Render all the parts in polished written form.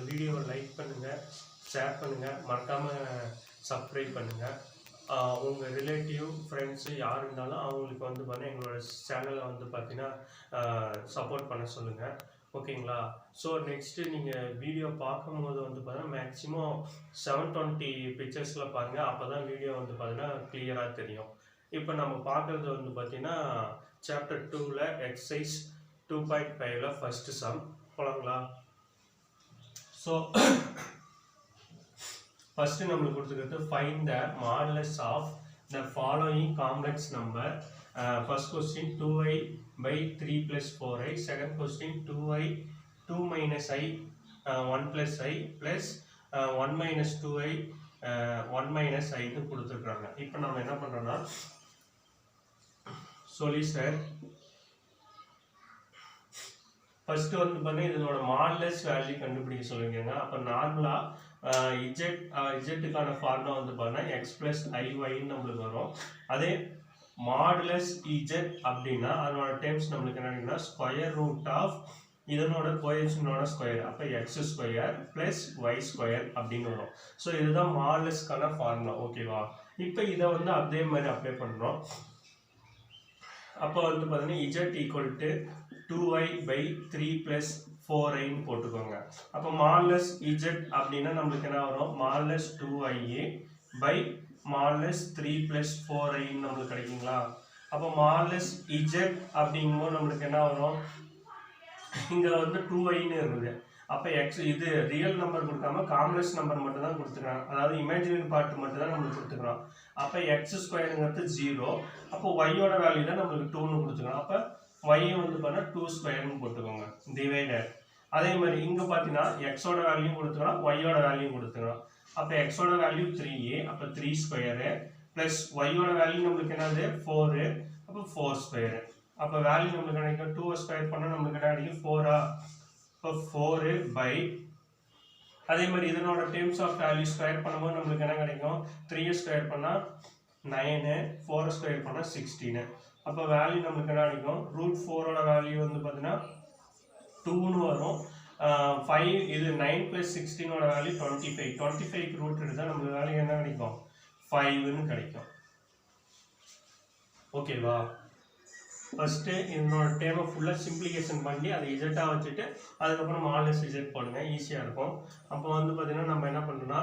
வீடியோவை லைக் பண்ணுங்கள், ஷேர் பண்ணுங்கள், மறக்காமல் சப்ஸ்கிரைப் பண்ணுங்கள். உங்கள் ரிலேட்டிவ் ஃப்ரெண்ட்ஸு யார் இருந்தாலும் அவங்களுக்கு வந்து பார்த்தீங்கன்னா எங்களோட சேனலை வந்து பார்த்தீங்கன்னா சப்போர்ட் பண்ண சொல்லுங்கள். ஓகேங்களா? ஸோ நெக்ஸ்ட்டு நீங்கள் வீடியோ பார்க்கும்போது வந்து பார்த்தீங்கன்னா மேக்ஸிமம் 720 பிக்சர்ஸில் பாருங்கள். அப்போ தான் வீடியோ வந்து பார்த்தீங்கன்னா கிளியராக தெரியும். இப்போ நம்ம பார்க்குறது வந்து பார்த்தீங்கன்னா சாப்டர் 2ல் எக்ஸசைஸ் 2.5ல் ஃபஸ்ட்டு சம் போகலாங்களா? ஸோ ஃபஸ்ட்டு நம்மளுக்கு கொடுத்துருக்கிறது find the modulus of the following complex number. First question 2i by 3 plus 4i. Second question 2i 2 minus i 1 plus i plus 1 minus 2i 1 minus i ன்னு கொடுத்துருக்குறாங்க. இப்போ நம்ம என்ன பண்ணுறோம்னா சொல்யூஷன் ஃபர்ஸ்ட் வந்து பார்த்தீங்கன்னா இதனோட மாடுலஸ் வேல்யூ கண்டுபிடிக்க சொல்லியிருக்காங்க. அப்போ நார்மலாக இஜெட்டுக்கான ஃபார்முலா வந்து பார்த்தீங்கன்னா எக்ஸ் பிளஸ் ஐஒய்ன்னு நம்மளுக்கு வரும். அதே மாடுலஸ் இஜெட் அப்படின்னா அதனோட டேர்ம்ஸ் நம்மளுக்கு என்னன்னா ஸ்கொயர் ரூட் ஆஃப் இதனோட கோஎஃபிஷியன்டோட ஸ்கொயர். அப்போ X square plus Y square அப்படின்னு வரும். ஸோ இதுதான் மாடுலஸ்க்கான ஃபார்முலா. ஓகேவா? இப்போ இதை வந்து அதே மாதிரி அப்ளை பண்ணுறோம். அப்போ வந்து பார்த்தீங்கன்னா Z equal to 2i by 3 plus 4i போட்டுக்கோங்க. அப்போ மாடுலஸ் இஜெட் அப்படின்னா நம்மளுக்கு என்ன வரும்? Modulus 2ia by modulus 3 plus 4i நம்மளுக்கு கிடைக்குங்களா? அப்போ மாடுலஸ் இஜெட் அப்படிங்கும்போது நம்மளுக்கு என்ன வரும்? இங்கே வந்து 2iன்னு இருக்குது. அப்போ எக்ஸ் இது ரியல் நம்பர் கொடுக்காம காம்ப்ளெக்ஸ் நம்பர் மட்டும் தான் கொடுத்துக்கிறாங்க. அதாவது இமேஜினரி பார்ட் மட்டும் தான் நம்மளுக்கு கொடுத்துக்கிறோம். அப்போ எக்ஸ் ஸ்கொயருங்கிறது 0. அப்போ ஒய்யோட வேல்யூ தான் நம்மளுக்கு 2ன்னு கொடுத்துக்கிறோம். அப்போ y வந்து பார்த்தா 2 ஸ்கொயர்னு போட்டுக்கோங்க டிவைடட். அதே மாதிரி இங்கே பார்த்தீங்கன்னா எக்ஸோட வேல்யூ கொடுத்துக்கலாம், ஒய்யோட வேல்யூ கொடுத்துக்கலாம். அப்போ எக்ஸோட வேல்யூ 3a, அப்போ 3 ஸ்கொயரு ப்ளஸ் ஒய்யோட வேல்யூ நம்மளுக்கு என்னது 4, அப்போ 4 ஸ்கொயரு. அப்போ வேல்யூ நம்மளுக்கு கிடைக்கும் 2 ஸ்கொயர் பண்ணால் நம்மளுக்கு என்ன கிடைக்கும் 4ஆ? இப்போ 4 பை அதே மாதிரி இதனோட டேர்ம்ஸ் ஆஃப் வேல்யூ ஸ்கொயர் பண்ணும்போது நம்மளுக்கு என்ன கிடைக்கும்? 3 ஸ்கொயர் பண்ணால் 9, 4 ஸ்கொயர் பண்ணால் 16. அப்போ வேல்யூ நம்மளுக்கு என்ன கிடைக்கும்? ரூட் 4ஓட வேல்யூ வந்து பார்த்தீங்கன்னா 2ன்னு வரும். 5 இது 9 + 16ஓட வேல்யூ 25. 25க்கு ரூட் எடுத்தால் நம்மளுக்கு வேல்யூ என்ன கிடைக்கும்? 5ன்னு கிடைக்கும். ஓகேவா? ஃபர்ஸ்ட்டு இதனோட டேர்மை ஃபுல்லாக சிம்பிளிகேஷன் பண்ணி அதை இஜெட்டாக வச்சுட்டு அதுக்கப்புறம் மாடுலஸ் இஜெட் போடுங்க, ஈஸியாக இருக்கும். அப்போ வந்து பார்த்தீங்கன்னா நம்ம என்ன பண்ணுறோம்னா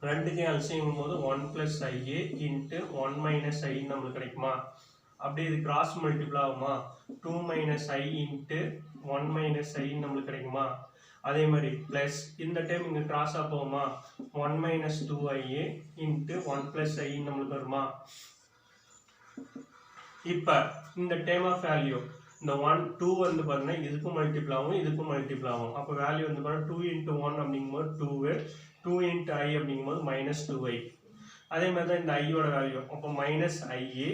ரெண்டுக்கும் எல்சிஎம் போது 1 + ia இன்ட்டு 1 minus i நம்மளுக்கு கிடைக்குமா? அப்படியே இது கிராஸ் மல்டிபிள் ஆகுமா? 2 - i இன்ட்டு 1 minus i நம்மளுக்கு கிடைக்குமா? அதே மாதிரி ப்ளஸ் இந்த டைம் இங்கே கிராஸாக போகுமா? 1 minus 2ia இன்ட்டு 1 + i நம்மளுக்கு வருமா? இப்போ இந்த டேர்ம் ஆஃப் வேல்யூ இந்த 2 வந்து பார்த்தீங்கன்னா இதுக்கும் மல்டிபிள் ஆகும், இதுக்கும் மல்டிபிள் ஆகும். அப்போ வேல்யூ வந்து பார்த்தீங்கன்னா 2 × 1 அப்படிங்கும்போது 2 × i அப்படிங்கும்போது -2i. அதே மாதிரி தான் இந்த ஐயோட வேல்யூ. அப்போ -ia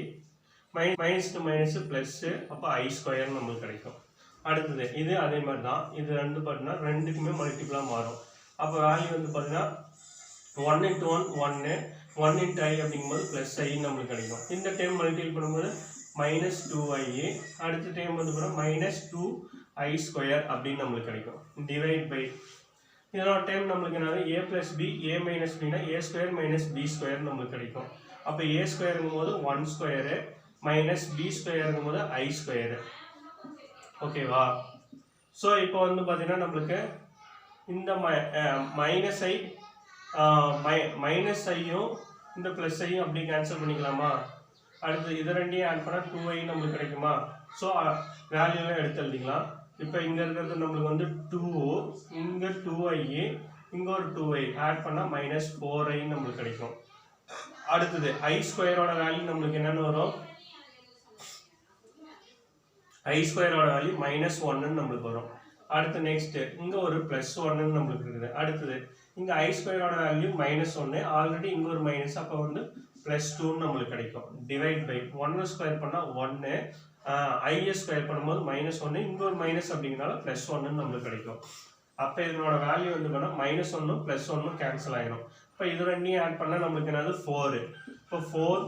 minus to minus plus, அப்போ i ஸ்கொயர்னு நம்மளுக்கு கிடைக்கும். அடுத்தது இது அதே மாதிரி தான். இது ரெண்டு பார்த்தீங்கன்னா ரெண்டுக்குமே மல்டிபிளாக மாறும். அப்போ வேல்யூ வந்து பார்த்தீங்கன்னா 1 × 1 1 × i அப்படிங்கும்போது +i நம்மளுக்கு கிடைக்கும். இந்த டைம் மல்டிபிள் பண்ணும்போது -2ia, அடுத்த டைம் வந்து பார்த்தீங்கன்னா -2i ஸ்கொயர் அப்படின்னு நம்மளுக்கு கிடைக்கும். டிவைட் பை இதனோட டைம் நம்மளுக்கு என்னது a + b, a - bனா a square - b square நம்மளுக்கு கிடைக்கும். அப்போ a ஸ்கொயருங்கும் போது 1 ஸ்கொயரு மைனஸ் b ஸ்கொயருங்கும் போது i ஸ்கொயரு. ஓகேவா? ஸோ இப்போ வந்து பார்த்தீங்கன்னா நம்மளுக்கு இந்த மைனஸ் ஐயும் இந்த ப்ளஸ் ஐயும் அப்படி கேன்சல் பண்ணிக்கலாமா? அடுத்து இது ரெண்டையும் ஆட் பண்ணால் 2i நம்மளுக்கு கிடைக்குமா? ஸோ வேல்யூலாம் எடுத்து எழுதிக்கலாம். இப்போ இங்கே இருக்கிறது நம்மளுக்கு வந்து 2, இங்கே 2i, இங்கே ஒரு 2i ஆட் பண்ணால் -4i நம்மளுக்கு கிடைக்கும். அடுத்தது i ஸ்கொயரோட வேல்யூ நம்மளுக்கு என்னென்னு வரும்? i ஸ்கொயரோட வேல்யூ -1ன்னு நம்மளுக்கு வரும். அடுத்து நெக்ஸ்ட்டு இங்கே ஒரு +1ன்னு நம்மளுக்கு இருக்குது. அடுத்தது இங்கே i ஸ்கொயரோட வேல்யூ -1, ஆல்ரெடி இங்கே ஒரு மைனஸ், அப்போ வந்து +2ன்னு நம்மளுக்கு கிடைக்கும். டிவைட் பை 1 ஸ்கொயர் பண்ணால் 1, i ஸ்கொயர் பண்ணும்போது -1, இங்கே ஒரு மைனஸ் அப்படிங்கிறனால +1ன்னு நம்மளுக்கு கிடைக்கும். அப்போ இதனோட வேல்யூ வந்து பார்த்தா -1ம் +1ம் கேன்சல் ஆகிடும். இப்போ இது ரெண்டையும் ஆட் பண்ணால் நம்மளுக்கு என்னது 4. இப்போ 4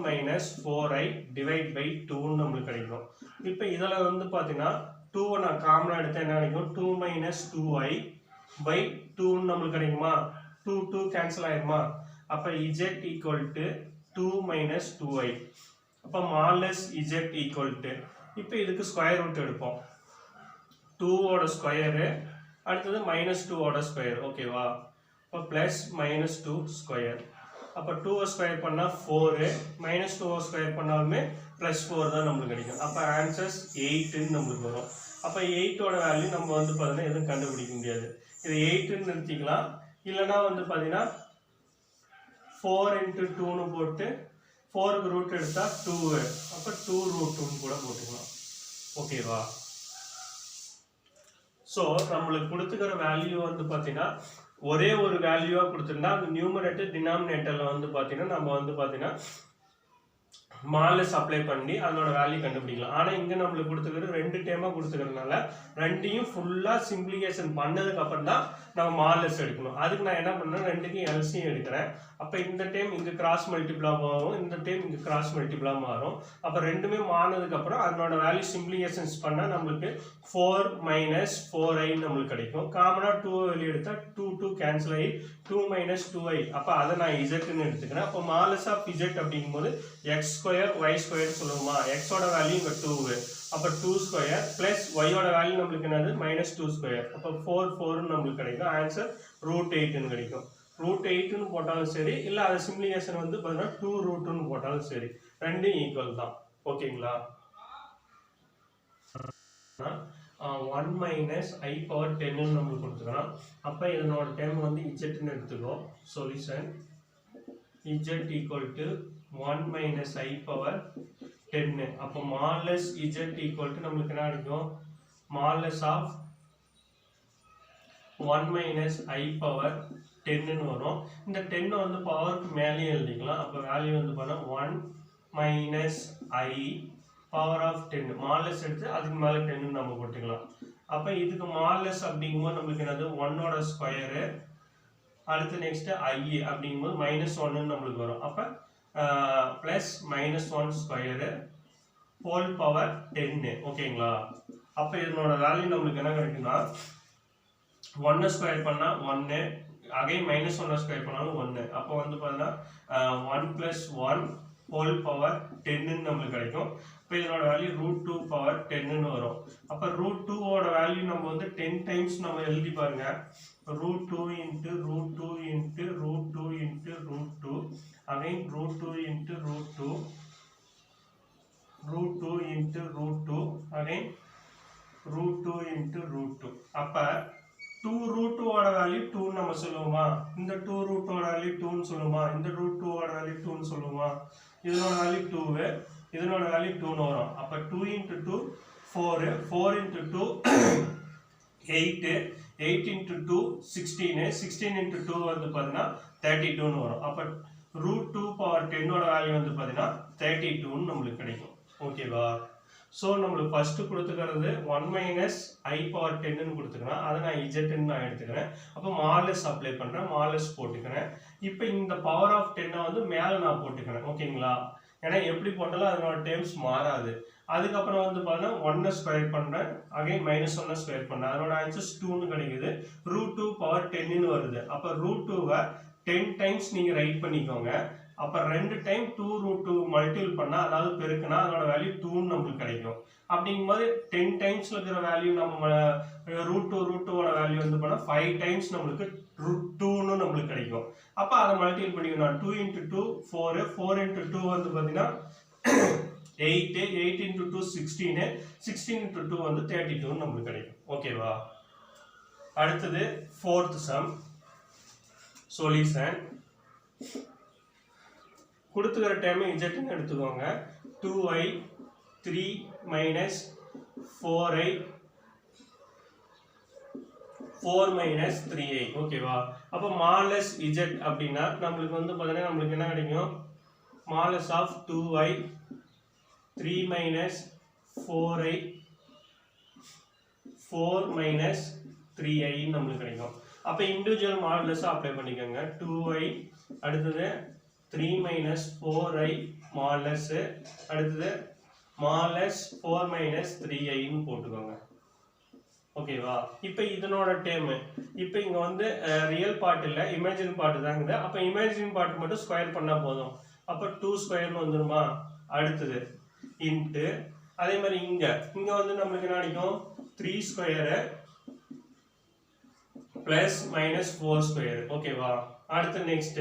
- 4i டிவைட் பை 2ன்னு நம்மளுக்கு கிடைக்கும். இப்போ இதில் வந்து பார்த்தீங்கன்னா 2 நான் காமனா எடுத்தா என்ன கிடைக்கும் 2 minus 2i by 2 நமக்கு கிடைக்குமா 2 2 கேன்சல் ஆயிருமா அப்ப z equal to 2 minus 2i அப்ப மாலஸ் z equal to இப்போ இதுக்கு ஸ்கொயர் ரூட் எடுப்போம் 2 ஓட ஸ்கொயர் அடுத்தது -2 ஓட ஸ்கொயர் ஓகேவா அப்ப பிளஸ் -2 ஸ்கொயர் அப்ப 2 ஸ்கொயர் பண்ணா 4 -2 ஸ்கொயர் பண்ணாலுமே +4 தான் நமக்கு கிடைக்கும் அப்ப ஆன்சர்ஸ் 8 ன்னு நமக்கு வரும் அப்ப 8 ஓட வேல்யூ நம்ம வந்து பாத்தீங்கன்னா எதுவும் கண்டுபிடிக்க முடியாது இது 8 ன்னு நிறுத்திக்கலாம் இல்லனா வந்து பாத்தீங்கன்னா 4 into 2 னு போட்டு 4 க்கு ரூட் எடுத்தா 2 அப்ப 2 root 2 னு கூட போட்டுக்கலாம் ஓகேவா சோ நம்மளுக்கு கொடுத்துக்கிற வேல்யூ வந்து பாத்தீங்கன்னா ஒரே ஒரு வேல்யூவா கொடுத்திருந்தா அந்த நியூமரேட்டர் டினாமினேட்டர்ல வந்து பாத்தீங்கன்னா நம்ம வந்து பாத்தீங்கன்னா மாலஸ் அப்ளை பண்ணி அதோட வேல்யூ கண்டுபிடிக்கலாம் ஆனா இங்க நம்மளுக்கு கொடுத்துக்கிறது ரெண்டு டேர்மா கொடுத்துக்கிறதுனால ரெண்டையும் ஃபுல்லா சிம்பிளிஃபிகேஷன் பண்ணதுக்கு அப்புறம் தான் நம்ம மாலஸ் எடுக்கணும் அதுக்கு நான் என்ன பண்றேன் ரெண்டுக்கும் எல்சிஎம் எடுக்கிறேன் அப்ப இந்த டைம் இங்க கிராஸ் மல்டிபிளா மாறும் இந்த டைம் இங்க கிராஸ் மல்டிபிளா மாறும் அப்ப ரெண்டுமே மாறினதுக்கு அப்புறம் அதோட வேல்யூ சிம்பிளிஃபிகேஷன்ஸ் பண்ணா நமக்கு 4 minus 4i நமக்கு கிடைக்கும் காமனா 2 வெளிய எடுத்தா 2 2 கேன்சல் ஆகி 2 minus 2i அப்ப அத நான் z ன்னு எடுத்துக்கிறேன் அப்ப மாலஸ் ஆஃப் z அப்படிங்கும்போது x square y square சொல்லுவோமா x ஓட வேல்யூ இங்க 2 அப்ப 2 ஸ்கொயர் பிளஸ் y ஓட வேல்யூ நமக்கு என்னது -2 ஸ்கொயர் அப்ப 4 4 ன்னு நமக்கு கிடைக்கும் ஆன்சர் √8 ன்னு கிடைக்கும் √8 ன்னு போட்டாலும் சரி இல்ல அது சிம்பிளிஃபிகேஷன் வந்து பாத்தீங்கன்னா 2 √2 ன்னு போட்டாலும் சரி ரெண்டும் ஈக்குவல் தான் ஓகேங்களா 1 minus i power 10 ன்னு நமக்கு கொடுத்துக்கலாம் அப்ப இதனோட டைம் வந்து z ன்னு எடுத்துக்கோ solution z equal to 1 minus i power 10 அப்ப மாலஸ் z equal to நமக்கு என்ன கிடைக்கும் modulus of 1 minus i power 10 ன்னு வரும் இந்த 10 வந்து பவருக்கு மேலே எழுதிக்கலாம் அப்ப வேல்யூ வந்து பண்ணா 1 minus i power of 10 மாலஸ் எடுத்து அதுக்கு மேல 10 ன்னு நம்ம போட்டுக்கலாம் அப்ப இதுக்கு மாலஸ் அப்படிங்கும்போது நமக்கு என்னது 1 ஓட ஸ்கொயர் அடுத்து நெக்ஸ்ட் i அப்படிங்கும்போது -1 ன்னு நமக்கு வரும் அப்ப plus -1 ஸ்கொயர் whole power 10 ஓகேங்களா அப்ப இதனோட வேல்யூ நமக்கு என்ன கிடைக்கும்னா 1 ஸ்கொயர் பண்ணா 1 அகைன் -1 ஸ்கொயர் பண்ணாலும் 1 அப்ப வந்து பாத்தீங்கன்னா 1 + 1 whole power 10 ன்னு நமக்கு கிடைக்கும் அப்ப இதனோட வேல்யூ √2 power 10 ன்னு வரும் அப்ப √2 ஓட வேல்யூ நம்ம வந்து 10 டைம்ஸ் நம்ம எழுதி பாருங்க √2 into √2 into √2 into √2 again √2 into √2 √2 into √2 again √2 into √2 அப்ப 2 ஓட வேல்யூ 2 ன்னு நம்ம சொல்லுவோமா இந்த 2 ஓட வேல்யூ 2 ன்னு சொல்லுவோமா இந்த √2 ஓட வேல்யூ 2 ன்னு சொல்லுவோமா இதனோட வேல்யூ 2 இதனோட வேல்யூ 2 ன்னு வரும் அப்ப 2 into 2 4 4 into 2 8 8 into 2 16 16 into 2 வந்து பாத்தீங்கன்னா 32 ன்னு வரும் அப்ப √2 power 10 ஓட வேல்யூ வந்து பாத்தீங்கன்னா 32 ன்னு நமக்கு கிடைக்கும் ஓகேவா சோ நமக்கு ஃபர்ஸ்ட் கொடுத்துக்கிறது 1 minus i power 10 ன்னு கொடுத்துக்கறேன் அத நான் z ன்னு நான் எடுத்துக்கிறேன் அப்ப மாலஸ் அப்ளை பண்றேன் மாலஸ் போட்டுக்கிறேன் இப்போ இந்த பவர் ஆஃப் 10 வந்து மேல நான் போட்டுக்கிறேன் ஓகேங்களா ஏனா எப்படி போட்டாலும் அதோட டேர்ம்ஸ் மாறாது அதுக்கு அப்புறம் வந்து பாத்தீங்கன்னா 1 ஸ்கொயர் பண்றேன் அகைன் -1 ஸ்கொயர் பண்றேன் அதோட ஆன்சர் 2 ன்னு கிடைக்குது √2 power 10 ன்னு வருது அப்ப √2 வை 10 டைம்ஸ் நீங்க ரைட் பண்ணிக்கோங்க அப்ப ரெண்டு டைம் 2 √2 மல்டிபிள் பண்ணா அதாவது பெருக்குனா அதோட வேல்யூ 2 ன்னு நமக்கு கிடைக்கும் அப்படிங்கும்போது 10 டைம்ஸ்ல இருக்கிற வேல்யூ நம்ம √2 ஓட வேல்யூ வந்து பண்ணா 5 டைம்ஸ் நமக்கு √2 ன்னு நமக்கு கிடைக்கும் அப்ப அத மல்டிபிள் பண்ணிக்கணும் 2 into 2 4 4 into 2 வந்து பாத்தீங்கன்னா 8 8 into 2 16 16 into 2 வந்து 32 ன்னு நமக்கு கிடைக்கும் ஓகேவா அடுத்து 4th sum சொல்யூஷன் கொடுத்துக்கிற டைம் z ன்னு எடுத்துக்கோங்க 2i 3 minus 4i 4 minus 3i ஓகேவா அப்ப மாலஸ் z அப்படினா நமக்கு வந்து பாத்தீங்கன்னா நமக்கு என்ன கிடைக்கும் modulus of 2i 3 minus 4i 4 minus 3i நமக்கு கிடைக்கும் அப்ப இன்டிவிஜுவல் மாடுலஸ் அப்ளை பண்ணிக்கோங்க 2i அடுத்து 3 minus 4i மாடுலஸ் அடுத்து மாடுலஸ் 4 minus 3i ன்னு போட்டுக்கோங்க ஓகேவா? இப்போ இதனோட டேர்ம் இப்போ இங்க வந்து ரியல் பார்ட் இல்ல இமேஜின் பார்ட் தாங்க. அப்ப இமேஜின் பார்ட் மட்டும் ஸ்கொயர் பண்ணா போதும். அப்ப 2 ஸ்கொயர்னு வந்துருமா? அடுத்தது இன்டு அதே மாதிரி இங்க வந்து நமக்கு என்ன கிடைக்கும்? 3 ஸ்கொயர் பிளஸ் மைனஸ் 4 ஸ்கொயர். ஓகேவா? அடுத்து நெக்ஸ்ட்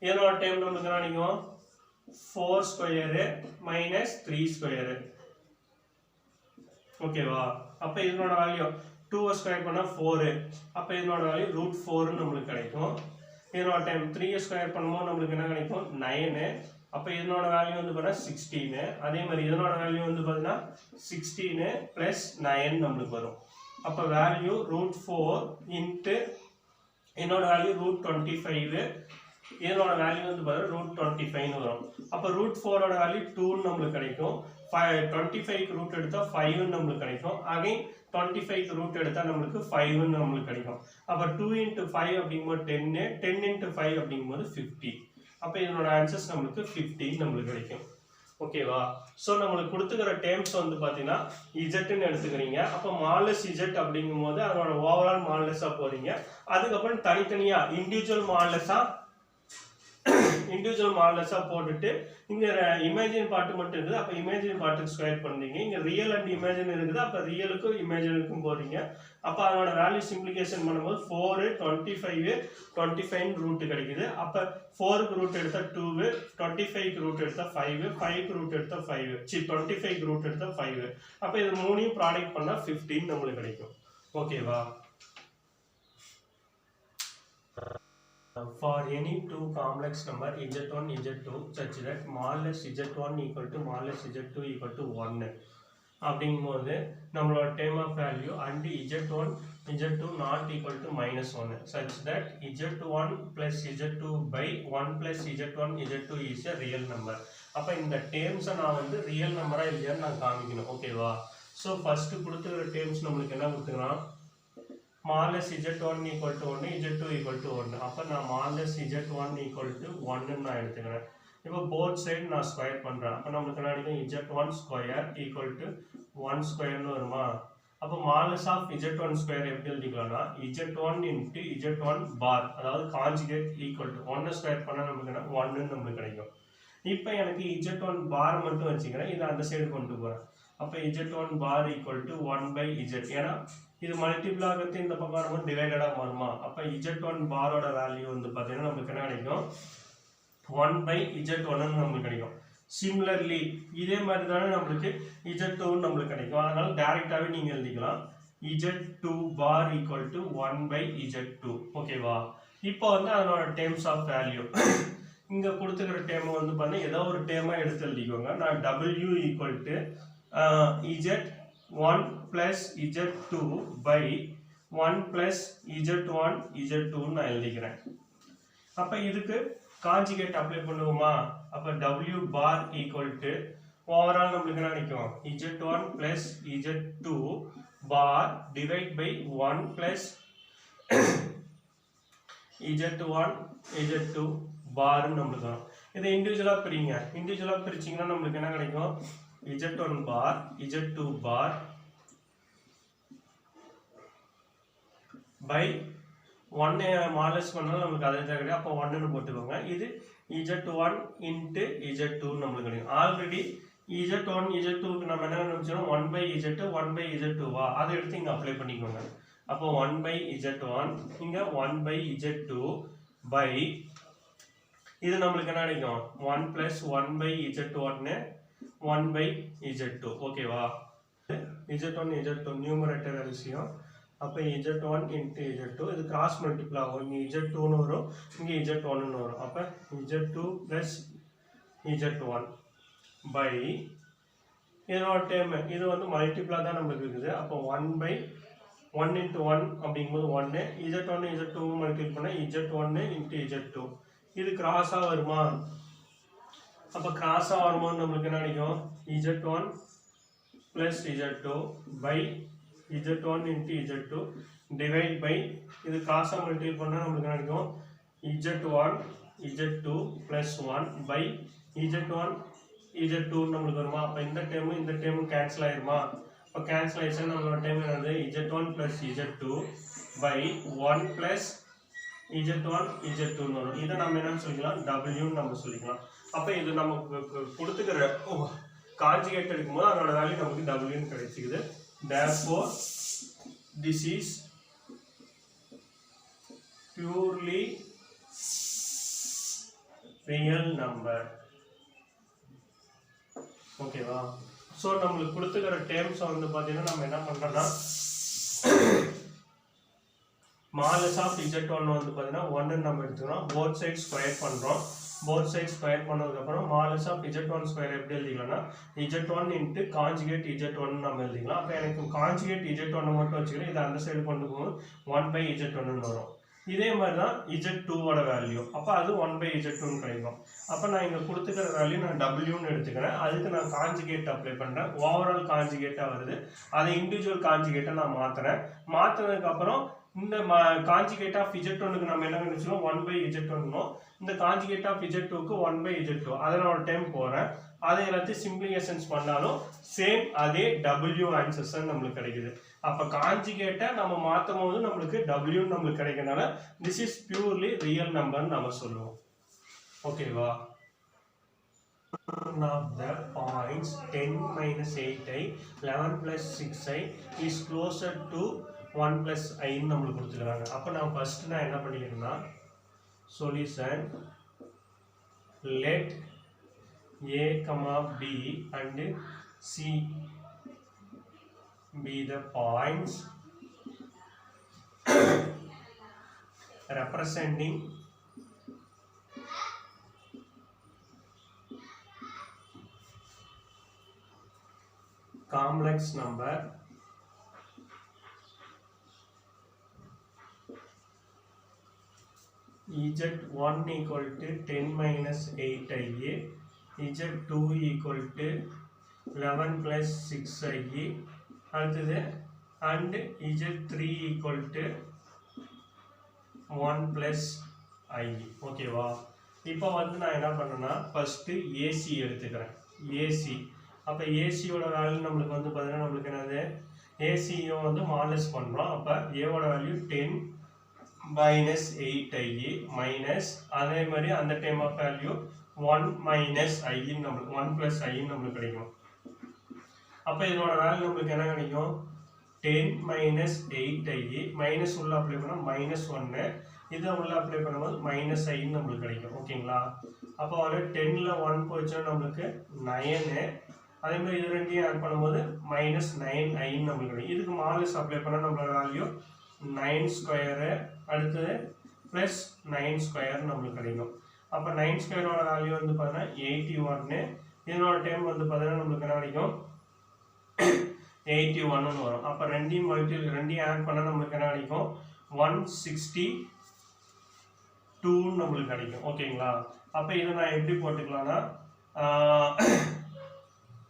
இதனோட டேர்ம் நமக்கு என்ன கிடைக்கும்? 4 ஸ்கொயர் மைனஸ் 3 ஸ்கொயர். ஓகேவா? அப்ப இதனோட வேல்யூ 2 ஸ்கொயர் பண்ணா 4. அப்ப இதனோட வேல்யூ √4 நமக்கு கிடைக்கும். இதனோட டைம் 3 ஸ்கொயர் பண்ணும்போது நமக்கு என்ன கிடைக்கும்? 9. அப்ப இதனோட வேல்யூ வந்து பார்த்தா 16. அதே மாதிரி இதனோட வேல்யூ வந்து பார்த்தா 16 பிளஸ் 9 நமக்கு வரும். அப்ப வேல்யூ √4 இன்ட்டு இதனோட வேல்யூ √25. இதனோட வேல்யூ வந்து பார்த்தா √25 வரும். அப்ப √4 ஓட வேல்யூ 2 நமக்கு கிடைக்கும். 25 ரூட் எடுத்தா 5 நமக்கு கிடைக்கும். அகைன் 25 ரூட் எடுத்தா நமக்கு 5 நமக்கு கிடைக்கும். அப்ப 2 into 5 அப்படிங்கும்போது 10, 10 into 5 அப்படிங்கும்போது 50. அப்ப இதனோட ஆன்சர்ஸ் நமக்கு 15 நமக்கு கிடைக்கும். ஓகேவா? சோ நமக்கு கொடுத்துக்கிற டேர்ம்ஸ் வந்து பாத்தீங்கன்னா z ன்னு எடுத்துக்கிறீங்க. அப்ப மாடுலஸ் z அப்படிங்கும்போது அதோட ஓவரால் மாடுலஸா போறீங்க. அதுக்கப்புறம் தனித்தனியா இண்டிவிஜுவல் மாடுலஸா போட்டுட்டு இங்க இமேஜின் பார்ட் மட்டும் இருக்குது. அப்ப இமேஜின் பார்ட்டுக்கு ஸ்கொயர் பண்றீங்க. இங்க ரியல் அண்ட் இமேஜின் இருக்குது. அப்ப ரியலுக்கும் இமேஜினுக்கும் போறீங்க. அப்ப அதோட வேல்யூ சிம்பிளிஃபிகேஷன் பண்ணும்போது 4 25 25 ரூட் கிடைக்குது. அப்ப 4 க்கு ரூட் எடுத்தா 2, 25 க்கு ரூட் எடுத்தா 5, 5 க்கு ரூட் எடுத்தா 5, 25 க்கு ரூட் எடுத்தா 5. அப்ப இது மூணையும் ப்ராடக்ட் பண்ணா 15 நமக்கு கிடைக்கும். ஓகேவா? For any two complex number z1 z2 such that modulus z1 equal to modulus z2 equal to 1 அப்படிங்கும்போது நம்மளோட term of value and z1 z2 not equal to -1 such that z1 plus z2 by 1 plus z1 z2 is a real number. அப்ப இந்த terms நான் வந்து real number இல்லையான்னு நான் காமிக்கணும். ஓகேவா? ஸோ ஃபர்ஸ்ட் கொடுத்துக்கிற terms நம்மளுக்கு என்ன கொடுத்துக்கலாம்? modulus z1 equal to 1 z2 equal to 1. அப்ப நான் modulus z1 equal to 1 நான் எடுத்துக்கிறேன். இப்போ both side நான் ஸ்கொயர் பண்றேன். அப்ப நமக்கு என்ன கிடைக்கும்? z1 ஸ்கொயர் equal to 1 ஸ்கொயர்னு வருமா? அப்ப modulus of z1 ஸ்கொயர் எப்படி எழுதிக்கலாம்னா z1 into z1 பார் அதாவது கான்ஜுகேட் ஈக்குவல் டு 1 ஸ்கொயர் பண்ணா நமக்கு என்ன 1 நமக்கு கிடைக்கும். இப்போ எனக்கு z1 பார் மட்டும் வச்சுக்கிறேன். இதை அந்த சைடு கொண்டு போறேன். அப்ப z1 bar equal to 1 by z. ஏன்னா இது மல்டிபிள் ஆகிறது இந்த பக்கம் நம்ம டிவைடடா மாறுமா? அப்ப z1 பாரோட வேல்யூ வந்து பாத்தீங்கன்னா நமக்கு என்ன கிடைக்கும்? 1 by z1 நமக்கு கிடைக்கும். சிமிலர்லி இதே மாதிரி தானே நமக்கு z2 நமக்கு கிடைக்கும். அதனால டைரக்டாவே நீங்க எழுதிக்கலாம் z2 bar equal to 1 by z2. ஓகேவா? இப்போ வந்து அதனோட டேர்ம்ஸ் ஆஃப் வேல்யூ இங்க கொடுத்துக்கிற டேர்ம் வந்து பாத்தீங்கன்னா ஏதோ ஒரு டேர்மா எடுத்து எழுதிக்கோங்க. நான் w equal to z1 plus z2 by 1 plus z1 z2 நான் எழுதிக்கிறேன். அப்ப இதுக்கு கான்ஜுகேட் அப்ளை பண்ணுவோமா? அப்ப w bar equal to overall நமக்கு என்ன கிடைக்கும்? z1 plus z2 bar divide by 1 plus z1 z2 bar நமக்கு வரும். இதை இண்டிவிஜுவலா பிரிங்க. இண்டிவிஜுவலா பிரிச்சீங்கன்னா நமக்கு என்ன கிடைக்கும்? z1 bar z2 bar by 1 modulus பண்ணாலும் நமக்கு அதே தான் கிடைக்கும். அப்போ 1 ன்னு போட்டுக்கோங்க. இது z1 into z2 நமக்கு கிடைக்கும். ஆல்ரெடி z1 z2க்கு நம்ம என்ன நினைச்சோம்? 1 by z2 1 by z2 வா அதை எடுத்து இங்க அப்ளை பண்ணிக்கோங்க. அப்போ 1 by z1 இங்க 1 by z2 by இது நமக்கு என்ன கிடைக்கும்? 1 plus 1 by z1 1 by z2. ஓகேவா? z1 z2 numerator LCM. அப்ப z1 into z2 இது கிராஸ் மல்டிபிள் ஆகும். இங்க z2 ன்னு வரும், இங்க z1 ன்னு வரும். அப்ப z2 plus z1 by இதனோட டேர்ம் இது வந்து மல்டிபிளா தான் நமக்கு இருக்குது. அப்ப 1 by 1 into 1 அப்படிங்கும்போது 1 z1 z2 மல்டிபிள் பண்ணா z1 into z2 இது கிராஸா வருமா? அப்ப கிராஸா வரும்போது நமக்கு என்ன கிடைக்கும்? z1 plus z2 by z1 into z2 divide by இது கிராஸா மல்டிபிள் பண்ணா நமக்கு என்ன கிடைக்கும்? z1 z2 plus 1 by z1 z2 நமக்கு வருமா? அப்ப இந்த டேர்ம் கேன்சல் ஆயிருமா? இப்போ கேன்சலேஷன் நம்மளோட டைம் என்னது z1 plus z2 by 1 plus z1 z2 வரும். இதை நம்ம என்னன்னு சொல்லிக்கலாம் w நம்ம சொல்லிக்கலாம். அப்போ இது நமக்கு கொடுத்துக்கிற கான்ஜுகேட் எடுக்கும்போது அதோட வேல்யூ நமக்கு w கிடைச்சிக்குது. therefore this is purely real number. ஓகேவா? ஸோ நம்மளுக்கு கொடுத்துக்கிற டேர்ம்ஸ் வந்து பார்த்தீங்கன்னா நம்ம என்ன பண்ணுறோம்னா மாலஸ் ஆஃப் z1 வந்து பார்த்தீங்கன்னா 1 நம்ம எடுத்துக்கிறோம். போத் சைட் ஸ்கொயர் பண்ணுறோம். போத் சைட் ஸ்கொயர் பண்ணதுக்கப்புறம் மாலஸ் ஆஃப் z1 ஸ்கொயர் எப்படி எழுதிக்கலாம்னா z1 இன்ட்டு கான்ஜுகேட் z1 நம்ம எழுதிக்கலாம். அப்போ எனக்கு கான்ஜுகேட் z1 மட்டும் வச்சுக்கிறேன். இதை அந்த சைடு கொண்டு போகும்போது 1/z1 வரும். இதே மாதிரி தான் z2ஓட வேல்யூ. அப்போ அது 1/z2 கிடைக்கும். அப்போ நான் இங்கே கொடுத்துக்கிற வேல்யூ நான் wன்னு எடுத்துக்கிறேன். அதுக்கு நான் கான்ஜுகேட் அப்ளை பண்ணுறேன். ஓவரால் கான்ஜுகேட்டாக வருது. அதை இண்டிவிஜுவல் கான்ஜுகேட்டை நான் மாற்றுறேன். மாற்றினதுக்கப்புறம் இந்த கான்ஜுகேட் ஆஃப் z1க்கு நம்ம என்ன நினைச்சோம் 1/z1. இந்த கான்ஜுகேட் ஆஃப் z2க்கு 1/z2. அதனோட டைம் போகிறேன். அதை எல்லாத்தையும் சிம்பிளிஃபிகேஷன்ஸ் பண்ணாலும் சேம் அதே w ஆன்சர்ஸ் நம்மளுக்கு கிடைக்குது. அப்போ கான்ஜுகேட்டை நம்ம மாற்றும் போது நம்மளுக்கு w நம்மளுக்கு கிடைக்கிறதுனால திஸ் இஸ் பியூர்லி ரியல் நம்பர்னு நம்ம சொல்லுவோம். ஓகேவா? of the points 10 minus 8i 11 plus 6i is closer to 1 plus i நம்மளுக்கு கொடுத்துக்கிறாங்க. அப்போ நான் ஃபர்ஸ்ட் நான் என்ன பண்ணிக்கிறேன்னா solution let a comma b and c be the points representing complex number z1 equal to 10 minus 8ia, z2 equal to 11 plus 6ia, அடுத்தது and z3 equal to 1 plus i. ஓகேவா? இப்போ வந்து நான் என்ன பண்ணேன்னா ஃபர்ஸ்ட் AC எடுத்துக்கிறேன். AC அப்போ ஏசியோட value நம்மளுக்கு வந்து பார்த்தீங்கன்னா நம்மளுக்கு என்னது ஏசியும் வந்து மாடல்ஸ் பண்ணுறோம். அப்போ ஏவோட வேல்யூ 10 minus 8i மைனஸ் அதே மாதிரி அந்த time of value 1 minus i நம்மளுக்கு 1 plus i நம்மளுக்கு கிடைக்கும். அப்போ இதனோட வேல்யூ நம்மளுக்கு என்ன கிடைக்கும் 10 minus 8i மைனஸ் உள்ள அப்ளை பண்ணால் -1 இதை உள்ள அப்ளை பண்ணும்போது -i நம்மளுக்கு கிடைக்கும். ஓகேங்களா? அப்போ ஒரு 10ல் 1 போச்சுன்னா நம்மளுக்கு 9. அதே மாதிரி இது ரெண்டையும் ஆட் பண்ணும்போது -9i நம்மளுக்கு கிடைக்கும். இதுக்கு மாடல்ஸ் அப்ளை பண்ணால் நம்மளோட வேல்யூ 9 ஸ்கொயரு அடுத்தது ப்ளஸ் 9 ஸ்கொயர் நம்மளுக்கு கிடைக்கும். அப்போ 9 ஸ்கொயரோட வேல்யூ வந்து பார்த்தீங்கன்னா 81. இதனோட டைம் வந்து பார்த்தீங்கன்னா நம்மளுக்கு என்ன கிடைக்கும் 81 வரும். அப்போ ரெண்டையும் ஆட் பண்ணால் நம்மளுக்கு என்ன கிடைக்கும் 162 நம்மளுக்கு கிடைக்கும். ஓகேங்களா? அப்போ இதை நான் எப்படி போட்டுக்கலாம்னா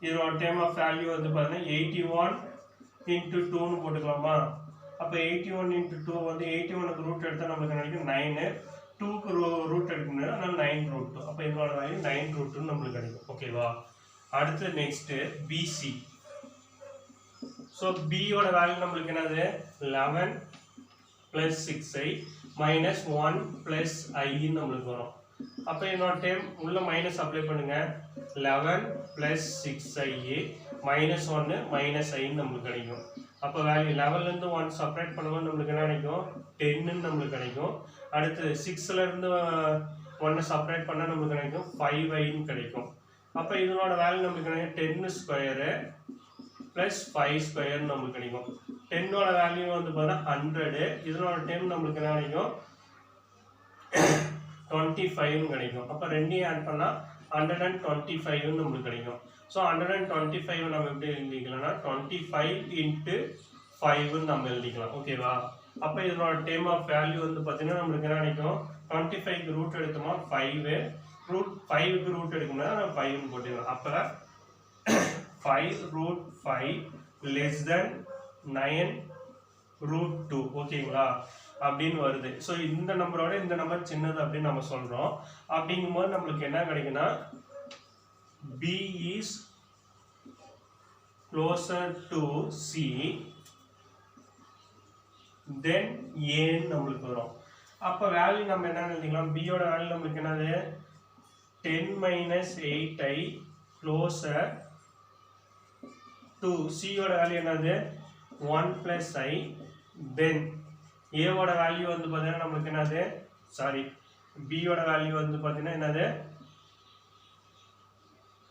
இதோட டைம் ஆஃப் வேல்யூ வந்து பார்த்தீங்கன்னா 81 into 2ன்னு போட்டுக்கலாமா? அப்போ 81 into 2 வந்து 81க்கு ரூட் எடுத்தால் நம்மளுக்கு கிடைக்கும் 9, 2க்கு ரூட் எடுக்கணும் அதனால் 9√2. அப்போ இதோட வேல்யூ 9√2 நம்மளுக்கு கிடைக்கும். ஓகேவா? அடுத்து நெக்ஸ்ட்டு BC. ஸோ பியோட வேல்யூ நம்மளுக்கு என்னது 11 plus 6i minus 1 plus i நம்மளுக்கு வரும். அப்போ என்னோட டைம் உள்ள மைனஸ் அப்ளை பண்ணுங்க 11 plus 6i -1 -i நம்மளுக்கு கிடைக்கும். அப்போ வேல்யூ 11லேருந்து 1 செப்பரேட் பண்ணும்போது நம்மளுக்கு என்ன கிடைக்கும் 10 நம்மளுக்கு கிடைக்கும். அடுத்து 6லேருந்து 1 செப்பரேட் பண்ணால் நம்மளுக்கு கிடைக்கும் 5i கிடைக்கும். அப்போ இதனோட வேல்யூ நம்மளுக்கு கிடைக்கும் 10 ஸ்கொயரு ப்ளஸ் 5 ஸ்கொயர் நம்மளுக்கு கிடைக்கும். 10ஓட வேல்யூ வந்து பார்த்தா 100. இதனோட டைம் நம்மளுக்கு என்ன கிடைக்கும் 25 கிடைக்கும். அப்போ ரெண்டையும் ஆட் பண்ணால் 125 நம்மளுக்கு கிடைக்கும். ஸோ 125 நம்ம எப்படி எழுதிக்கலாம்னா 25 into 5 நம்ம எழுதிக்கலாம். ஓகேவா? அப்போ இதனோட டைம் ஆஃப் வேல்யூ வந்து பார்த்தீங்கன்னா நம்மளுக்கு என்ன கிடைக்கும் 25க்கு ரூட் எடுத்தோமா 5, √5க்கு ரூட் எடுக்கணும்னா நம்ம 5ன்னு போட்டுக்கலாம். அப்போ 5√5 less than 9√2. ஓகேங்களா? அப்படின்னு வருது. ஸோ இந்த நம்பரோட இந்த நம்பர் சின்னது அப்படின்னு நம்ம சொல்கிறோம். அப்படிங்கும்போது நம்மளுக்கு என்ன கிடைக்குன்னா B is closer to C then A நம்மளுக்கு வரும். அப்ப வேல்யூ நம்ம என்ன எழுதிக்கலாம், B யோட வேல்யூ நம்மளுக்கு என்னது 10 minus 8i closer to C யோட வேல்யூ என்னது 1 plus I then A வோட வேல்யூ வந்து பாத்தீங்கன்னா நமக்கு என்னது சாரி B யோட வேல்யூ வந்து பாத்தீங்கன்னா என்னது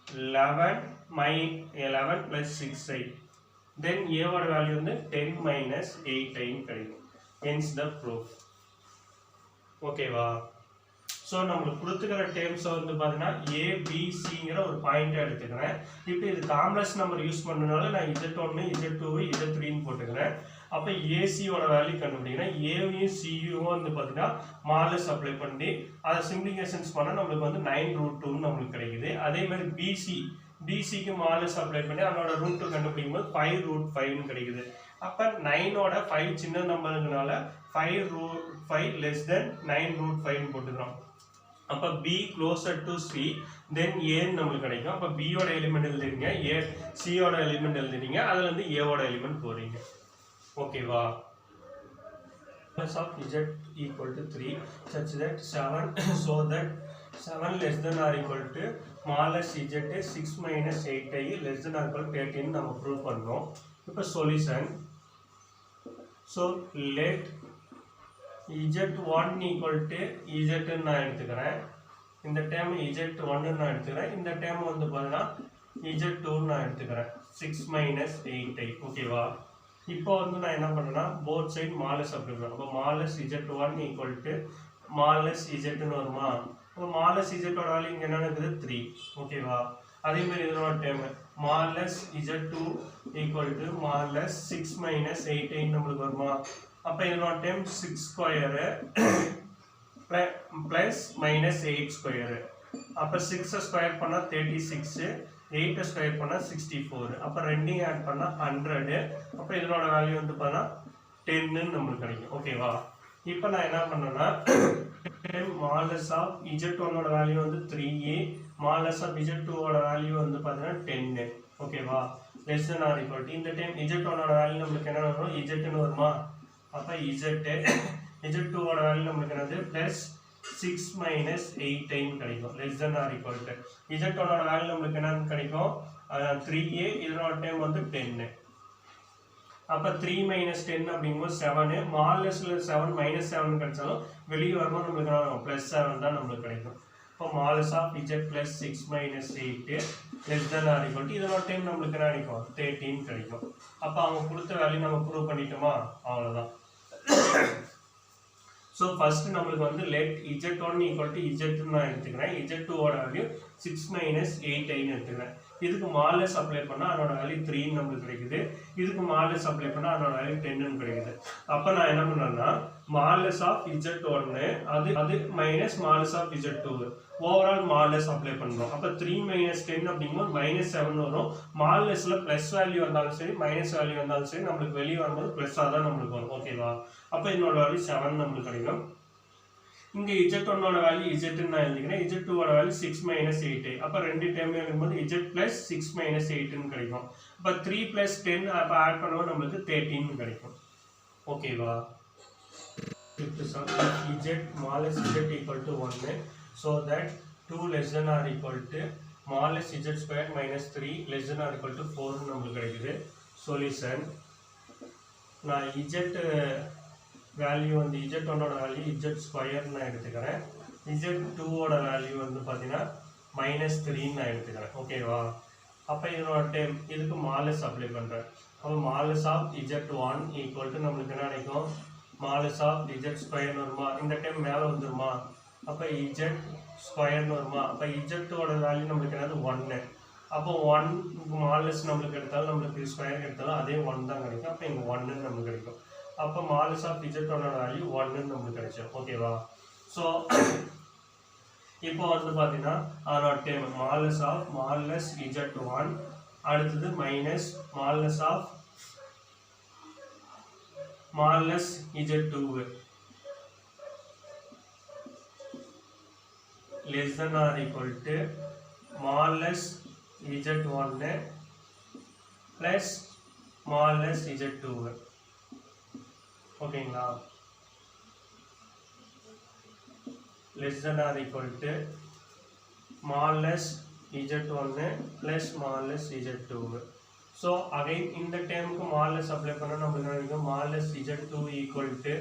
11 plus 6i then A வோட வேல்யூ வந்து 10 minus 8i கிடைக்கும். hence the proof. ஓகேவா? ஸோ நம்மளுக்கு கொடுத்துக்கிற டேர்ம்ஸ் வந்து பார்த்தீங்கன்னா ஏபிசிங்கிற ஒரு பாயிண்ட்டாக எடுத்துக்கிறேன். இப்போ இது காம்ப்ளெக்ஸ் நம்பர் யூஸ் பண்ணனால நான் Z1 Z2 Z3ன்னு போட்டுக்கிறேன். அப்போ ஏசியோட வேல்யூ கண்டுபிடிக்கிறேன். ஏவையும் சியும் வந்து பார்த்தீங்கன்னா மாடலஸ் அப்ளை பண்ணி அதை சிம்ப்ளிகேஷன்ஸ் பண்ணால் நம்மளுக்கு வந்து 9√2 நம்மளுக்கு கிடைக்குது. அதே மாதிரி பிசிக்கு மாடலஸ் அப்ளை பண்ணி அதனோட ரூட் கண்டுபிடிக்கும் போது 5√5ன்னு கிடைக்குது. அப்போ 9ஓட 5 சின்ன நம்பருங்கனால 5√5 less than 9√5ன்னு போட்டுக்கிறோம். அப்போ B closer to C then A நம்மளுக்கு கிடைக்கும். அப்போ B யோட எலிமெண்ட் எழுதுறீங்க, C யோட எலிமெண்ட் எழுதுறீங்க, அதுல இருந்து A வோட எலிமெண்ட் போறீங்க. ஓகேவா? plus of Z equal to 3 such that 7 so that 7 less than or equal to smallest Z 6 minus 8i less than or equal to 13 நம்ம ப்ரூவ் பண்ணோம். இப்போ solution. so let Z1 equal to Z நான் எடுத்துக்கிறேன். இந்த term Z1 நான் எடுத்துக்கிறேன். இந்த term வந்து பார்த்தீங்கன்னா Z2 நான் எடுத்துக்கிறேன். 6 minus 8i. ஓகேவா? இப்போ வந்து நான் என்ன பண்ணுறேன்னா போத் சைட் மாலஸ் அப்ளை பண்ணுறேன். அப்போ மாலஸ் Z1 equal to மாலஸ் Zன்னு வருமா? அப்போ மாலஸ் Z ஓட வேல்யூ இங்கே என்ன இருக்குது 3. ஓகேவா? அதே மாதிரி இதனோட டேர்ம் மாலஸ் Z2 equal to மாலஸ் 6 minus 8i நம்மளுக்கு வருமா? அப்போ இதனோட term 6 square plus minus 8 square. அப்போ 6 ஸ்கொயர் பண்ணால் 36, 8 ஸ்கொயர் பண்ணால் 64. அப்போ ரெண்டையும் ஆட் பண்ணால் 100. அப்போ இதனோட வேல்யூ வந்து பார்த்தா 10ன்னு நம்மளுக்கு கிடைக்கும். ஓகேவா? இப்போ நான் என்ன பண்ணேன்னா மாலஸ் ஆஃப் Z1ஓட வேல்யூ வந்து 3a, மாலஸ் ஆஃப் Z2ஓட வேல்யூ வந்து பார்த்தீங்கன்னா 10. ஓகேவா? Less than or equal to இந்த டைம் Z1ஓட வேல்யூ நம்மளுக்கு என்ன வரும் Zன்னு வருமா? அப்போ Z2 ஓட வேல்யூ நமக்கு என்னது பிளஸ் 6 minus 8i கிடைக்கும். Less than or equal to Z1 ஓட வேல்யூ நமக்கு என்ன கிடைக்கும் 3a, இதனோட டைம் வந்து 10. அப்போ 3 minus 10 அப்படிங்கும்போது 7. மாலஸ்ல 7 minus 7 கிடைச்சாலும் வெளியே வரும்போது நம்மளுக்கு பிளஸ் 7 தான் நம்மளுக்கு கிடைக்கும். இப்போ modulus of Z plus 6 minus 8 less than or equal to இதனோட டைம் நம்மளுக்கு என்ன கிடைக்கும் 13 கிடைக்கும். அப்போ அவங்க கொடுத்த வேல்யூ நம்ம ப்ரூவ் பண்ணிட்டோமா? அவ்வளோதான். ஸோ ஃபர்ஸ்ட் நம்மளுக்கு வந்து let Z1 equal to Z நான் எடுத்துக்கிறேன். Z2 ஓட வேல்யூ 6 minus 8iன்னு எடுத்துக்கிறேன். இதுக்கு மாலஸ் அப்ளை பண்ணால் அதனோட வேல்யூ 3 நம்மளுக்கு கிடைக்குது. இதுக்கு மாலஸ் அப்ளை பண்ணால் அதனோட வேல்யூ 10ன்னு கிடைக்குது. அப்போ நான் என்ன பண்ணுறேன்னா மாலஸ் ஆஃப் Z1 அது மைனஸ் மாலஸ் ஆஃப் Z2 ஓவரால் மாலஸ் அப்ளை பண்ணுறோம். அப்போ 3 minus 10 அப்படிங்கும்போது -7 வரும். மாலஸ்ல ப்ளஸ் வேல்யூ வந்தாலும் சரி மைனஸ் வேல்யூ வந்தாலும் சரி நம்மளுக்கு வெளியே வரும்போது ப்ளஸ்ஸாக தான் நம்மளுக்கு வரும். ஓகேவா? அப்போ இதனோட வேல்யூ 7 நம்மளுக்கு கிடைக்கும். இங்கே Z1ஓட வேல்யூ Zன்னு நான் எழுதிக்கிறேன். Z2ஓட வேல்யூ 6 minus 8i. அப்போ ரெண்டு டைம் எழுதும்போது Z plus 6 minus 8ன்னு கிடைக்கும். அப்போ 3 plus 10 அப்போ ஆட் பண்ணுவோம் நம்மளுக்கு 13 கிடைக்கும். ஓகேவா? Z மாலஸ் Z equal to 1 so that 2 less than or equal to மாலஸ் Z square minus 3 less than or equal to 4 நம்மளுக்கு கிடைக்குது. சொல்யூஷன். நான் Z வேல்யூ வந்து Z1ஓட வேல்யூ Z ஸ்கொயர் நான் எடுத்துக்கிறேன். Z2ஓட வேல்யூ வந்து பார்த்தீங்கன்னா -3 நான் எடுத்துக்கிறேன். ஓகேவா? அப்போ இதனோட டைம் இதுக்கு மாலஸ் அப்ளை பண்ணுறேன். அப்போ modulus of Z1 equal to நம்மளுக்கு என்ன கிடைக்கும் மாலஸ் ஆஃப் Z ஸ்கொயர்னு வருமா? இந்த டைம் மேலே வந்துருமா? அப்போ Z ஸ்கொயர்னு வருமா? அப்போ Z2ஓட வேல்யூ நம்மளுக்கு என்னது 1. அப்போ 1 மாலஸ் நம்மளுக்கு எடுத்தாலும் நம்மளுக்கு ஸ்கொயர் எடுத்தாலும் அதே 1 தான் கிடைக்கும். அப்போ இங்கே 1ன்னு நம்மளுக்கு கிடைக்கும். அப்போ மாலஸ் ஆஃப் Z1ஓட வேல்யூ 1ன்னு நம்மளுக்கு கிடைச்சோம். ஓகேவா? ஸோ இப்போ வந்து பார்த்தீங்கன்னா அதனோட டைம் மாலஸ் ஆஃப் மாலஸ் Z1 அடுத்தது மைனஸ் மாலஸ் ஆஃப் மாலஸ் Z2 less than or equal to மாலஸ் Z1 plus small less z2 ஓகேங்களா less than or equal to small less z1 plus small less z2 so again இந்த டேர்முக்கு small less அப்ளை பண்ணா நமக்கு என்ன கிடைக்கும் small less z2 equal to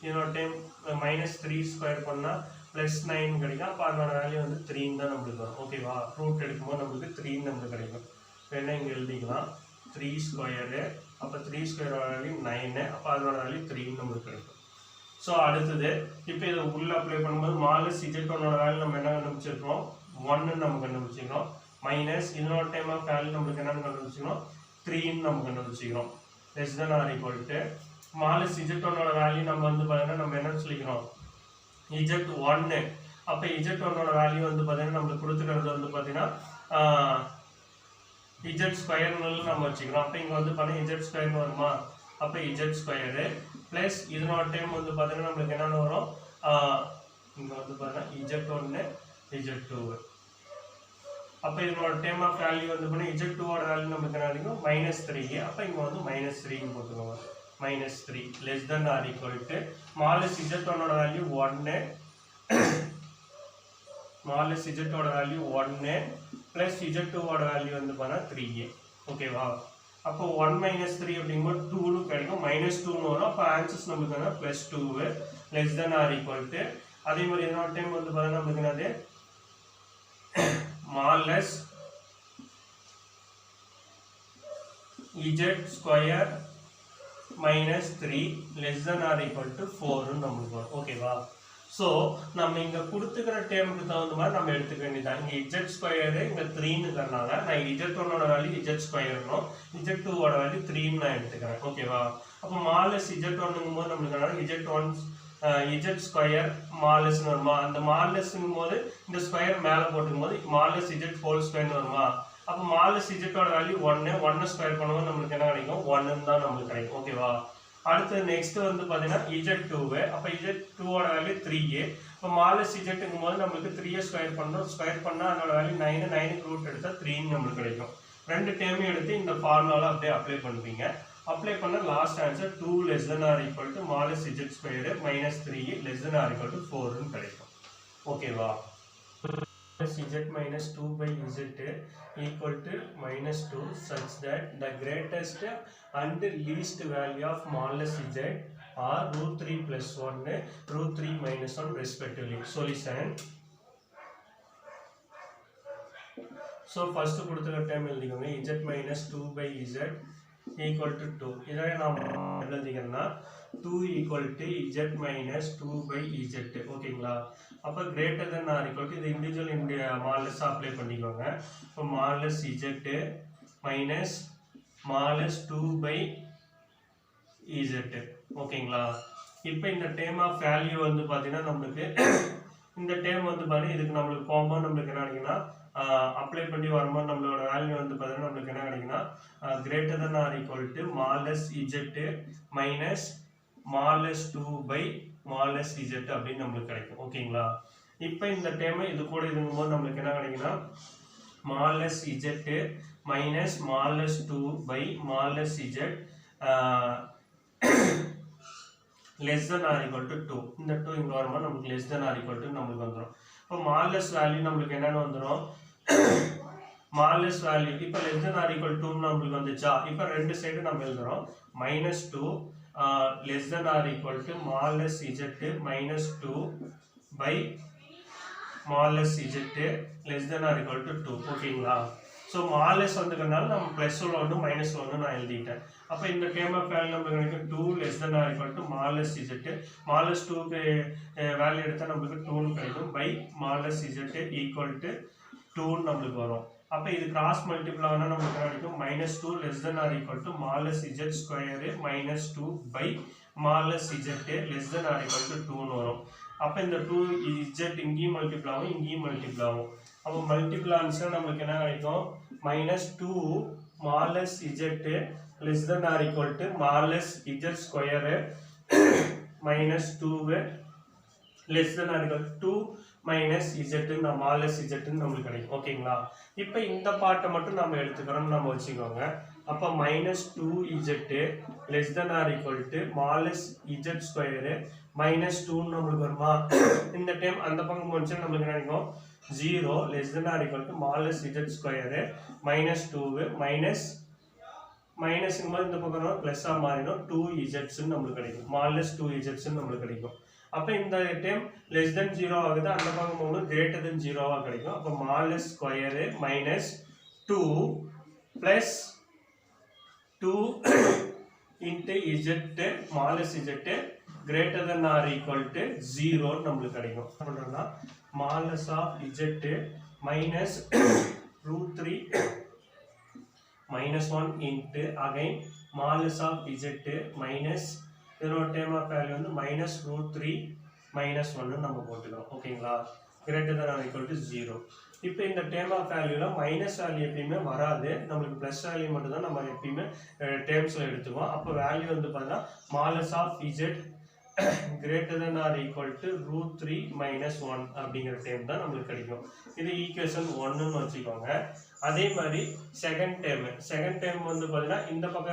இன்னொரு time -3 square பண்ணா +9 கிடைக்கும் அப்ப அதோட வேல்யூ வந்து 3 ன்னு தான் நமக்கு வரும் ஓகேவா ரூட் எடுக்கும்போது நமக்கு 3 ன்னு நமக்கு கிடைக்கும் வேணா இங்க எழுதிக்கலாம் 3 ஸ்கொயர் அப்ப 3 ஸ்கொயர் வேல்யூ 9 அப்ப அதோட வேல்யூ 3 ன்னு நமக்கு கிடைக்கும் சோ அடுத்து இப்போ இத உள்ள அப்ளை பண்ணும்போது மாலஸ் z1 ஓட வேல்யூ நம்ம என்ன கண்டுபிடிச்சிரோம் 1 ன்னு நம்ம கண்டுபிடிச்சிரோம் மைனஸ் இன்னொரு டைம் ஆஃப் வேல்யூ நமக்கு என்ன கண்டுபிடிச்சிரோம் 3 ன்னு நம்ம கண்டுபிடிச்சிரோம் less than or equal to மாலஸ் z1 ஓட வேல்யூ நம்ம வந்து பாத்தீங்கன்னா நம்ம என்ன சொல்லிக்கிறோம் z1 அப்ப z1 ஓட வேல்யூ வந்து பாத்தீங்கன்னா நமக்கு கொடுத்துக்கிறது வந்து பாத்தீங்கன்னா z ஸ்கொயர் ன்னு நம்ம வச்சுக்கிறோம் அப்ப இங்க வந்து பாத்தீங்கன்னா z ஸ்கொயர் ன்னு வருமா அப்ப z ஸ்கொயர் பிளஸ் இதனோட டைம் வந்து பாத்தீங்கன்னா நமக்கு என்ன வரும் இங்க வந்து பாத்தீங்கன்னா z1 z2 அப்ப இதனோட டைம் ஆஃப் வேல்யூ வந்து பாத்தீங்கன்னா z2 ஓட வேல்யூ நமக்கு என்ன கிடைக்கும் -3 அப்ப இங்க வந்து -3 ன்னு போட்டுக்கோங்க -3 less than or equal to smallest z1 ஓட வேல்யூ 1 smallest z ஓட வேல்யூ 1 plus z2 ஓட வேல்யூ வந்து பாத்தீங்கன்னா 3 ஓகேவா அப்போ 1 - 3 அப்படிங்கும்போது 2 ன்னு கிடைக்கும் -2 ன்னு வரும் அப்ப ஆன்சர்ஸ் நமக்கு என்ன +2 less than or equal to அதே மாதிரி இன்னொரு டைம் வந்து பாத்தீங்கன்னா நமக்கு என்னது smallest z square -3 less than or equal to 4 ன்னு நமக்கு வரும் ஓகேவா சோ நம்ம இங்க கொடுத்துக்கிற டேர்முக்கு தகுந்த மாதிரி நம்ம எடுத்துக்க வேண்டியதான் இங்க z ஸ்கொயர் இங்க 3 ன்னு தரனால நான் z1 ஓட வேல்யூ z ஸ்கொயர்னோ z2 ஓட வேல்யூ 3 ன்னு நான் எடுத்துக்கிறேன் ஓகேவா அப்ப மாலஸ் z1 ங்கும்போது நமக்கு z1 z ஸ்கொயர் மாலஸ் ன்னு வருமா அந்த மாலஸ் ங்கும்போது இந்த ஸ்கொயர் மேல போட்டுக்கும்போது மாலஸ் z ஹோல் ஸ்கொயர் ன்னு வருமா அப்ப மாலஸ் z ஓட வேல்யூ 1 ஸ்கொயர் பண்ணும்போது நமக்கு என்ன கிடைக்கும் 1 ன்னு தான் நமக்கு கிடைக்கும் ஓகேவா அடுத்து நெக்ஸ்ட் வந்து பாத்தீங்கன்னா z2 அப்ப z2 ஓட வேல்யூ 3 அப்ப மாலஸ் z ங்கும்போது நமக்கு 3 ஸ்கொயர் பண்றோம் ஸ்கொயர் பண்ணா அதோட வேல்யூ 9 க்கு ரூட் எடுத்தா 3 ன்னு நமக்கு கிடைக்கும் ரெண்டு டேர்மையும் எடுத்து இந்த ஃபார்முலால அப்படியே அப்ளை பண்ணுவீங்க அப்ளை பண்ண last answer 2 less than or equal to மாலஸ் z square -3 less than or equal to 4 ன்னு கிடைக்கும் ஓகேவா z minus 2 by z equal to -2 such that the greatest and least value of smallest z are √3 plus 1 √3 minus 1 respectively. Solution. So first கொடுத்துக்க term எழுதிக்கோங்க z minus 2 by z equal to 2 இதை நாம் எழுதிக்கிறோம்னா 2 equal to z minus 2 by z ஓகேங்களா அப்ப greater than or equal to இது individual மாலஸ் apply பண்ணிக்கோங்க இப்போ மாலஸ் z minus மாலஸ் 2 by z ஓகேங்களா இப்போ இந்த டேர்ம் ஆஃப் வேல்யூ வந்து பாத்தீங்கன்னா நமக்கு இந்த டேர்ம் வந்து பாத்தீங்கன்னா இதுக்கு நமக்கு போகும்போது நமக்கு என்ன கிடைக்கும்னா அப்ளை பண்ணி வரும்போது நம்மளோட வேல்யூ வந்து பாத்தீங்கன்னா நமக்கு என்ன கிடைக்கும்னா greater than or equal to மாலஸ் z minus மாலஸ் 2 by மாலஸ் z அப்படின்னு நமக்கு கிடைக்கும் ஓகேங்களா இப்போ இந்த டேர்ம் இது கூட இருக்கும்போது நமக்கு என்ன கிடைக்கும்னா மாலஸ் z minus மாலஸ் 2 by மாலஸ் z less than or equal to 2 இந்த 2 இங்க வரும்போது நமக்கு less than or equal to நமக்கு வந்துரும் இப்போ மாலஸ் வேல்யூ நமக்கு என்னன்னு வந்துரும் மாலஸ் வேல்யூ இப்போ less than or equal to நமக்கு வந்துச்சா இப்போ ரெண்டு சைடு நம்ம எழுதுறோம் -2 less than or equal to மாலஸ் z minus 2 by மாலஸ் z less than or equal to 2 ஓகேங்களா சோ மாலஸ் வந்ததனால நம்ம +1 -1 நான் எழுதிட்டேன் அப்ப இந்த டேர்ம் ஆஃப் வேல்யூ நமக்கு கிடைக்கும் 2 less than or equal to மாலஸ் z மாலஸ் 2 க்கு வேல்யூ எடுத்தா நமக்கு 2 ன்னு கிடைக்கும் by மாலஸ் z equal to 2 ன்னு நமக்கு வரும் அப்ப இது கிராஸ் மல்டிப்ளை ஆனா நமக்கு கிடைக்கும் -2 less than or equal to மாலஸ் z ஸ்கொயர் -2 by மாலஸ் z less than or equal to 2 ன்னு வரும் அப்ப இந்த 2z இங்கேயும் மல்டிப்ளை ஆகும் இங்கேயும் மல்டிப்ளை ஆகும் அப்ப மல்டிப்ளை ஆன்சர் நமக்கு என்ன கிடைக்கும் -2 மாலஸ் z less than or equal to மாலஸ் z square -2 less than or equal to 2 minus z மாலஸ் z நமக்கு கிடைக்கும் ஓகேங்களா இப்போ இந்த பார்ட்டை மட்டும் நம்ம எடுத்துக்கறோம் நம்ம வச்சுக்கோங்க அப்போ -2z less than or equal to மாலஸ் z ஸ்கொயரு -2 நம்மளுக்கு வருமா? இந்த டைம் அந்த பக்கம் போச்சுன்னா நம்மளுக்கு என்ன கிடைக்கும்? 0 less than or equal to மாலஸ் z ஸ்கொயரு -2 மைனஸ் இந்த பக்கம் பிளஸ்ஸா மாறிடும் 2z நம்மளுக்கு கிடைக்கும். மாலஸ் 2z நம்மளுக்கு கிடைக்கும். அப்போ இந்த டைம் லெஸ் தென் 0 ஆகுது, அந்த பக்கம் போகணும் கிரேட்டர் தென் 0 கிடைக்கும். அப்போ modulus square -2 plus 2 into z modulus z greater than or equal to 0 நம்மளுக்கு கிடைக்கும். என்ன பண்ணுறோம்னா modulus of z -√3 -1 into again modulus of z minus இதனோட டேம் ஆஃப் வேல்யூ வந்து -√3 -1 நம்ம போட்டுக்கிறோம். ஓகேங்களா? Greater than or equal to 0. இப்போ இந்த டேம் ஆஃப் வேல்யூல மைனஸ் வேல்யூ எப்பயுமே வராது, நம்மளுக்கு ப்ளஸ் வேல்யூ மட்டும் தான் நம்ம எப்பயுமே டேர்ம்ஸில் எடுத்துக்குவோம். அப்போ வேல்யூ வந்து பார்த்தீங்கன்னா modulus of Z greater than or equal to √3 -1 அப்படிங்கிற டேம் தான் நம்மளுக்கு கிடைக்கும். இது ஈக்குவேஷன் 1ன்னு வச்சுக்கோங்க. அதே மாதிரி செகண்ட் டேர்ம் வந்து பார்த்தீங்கன்னா இந்த பக்கம்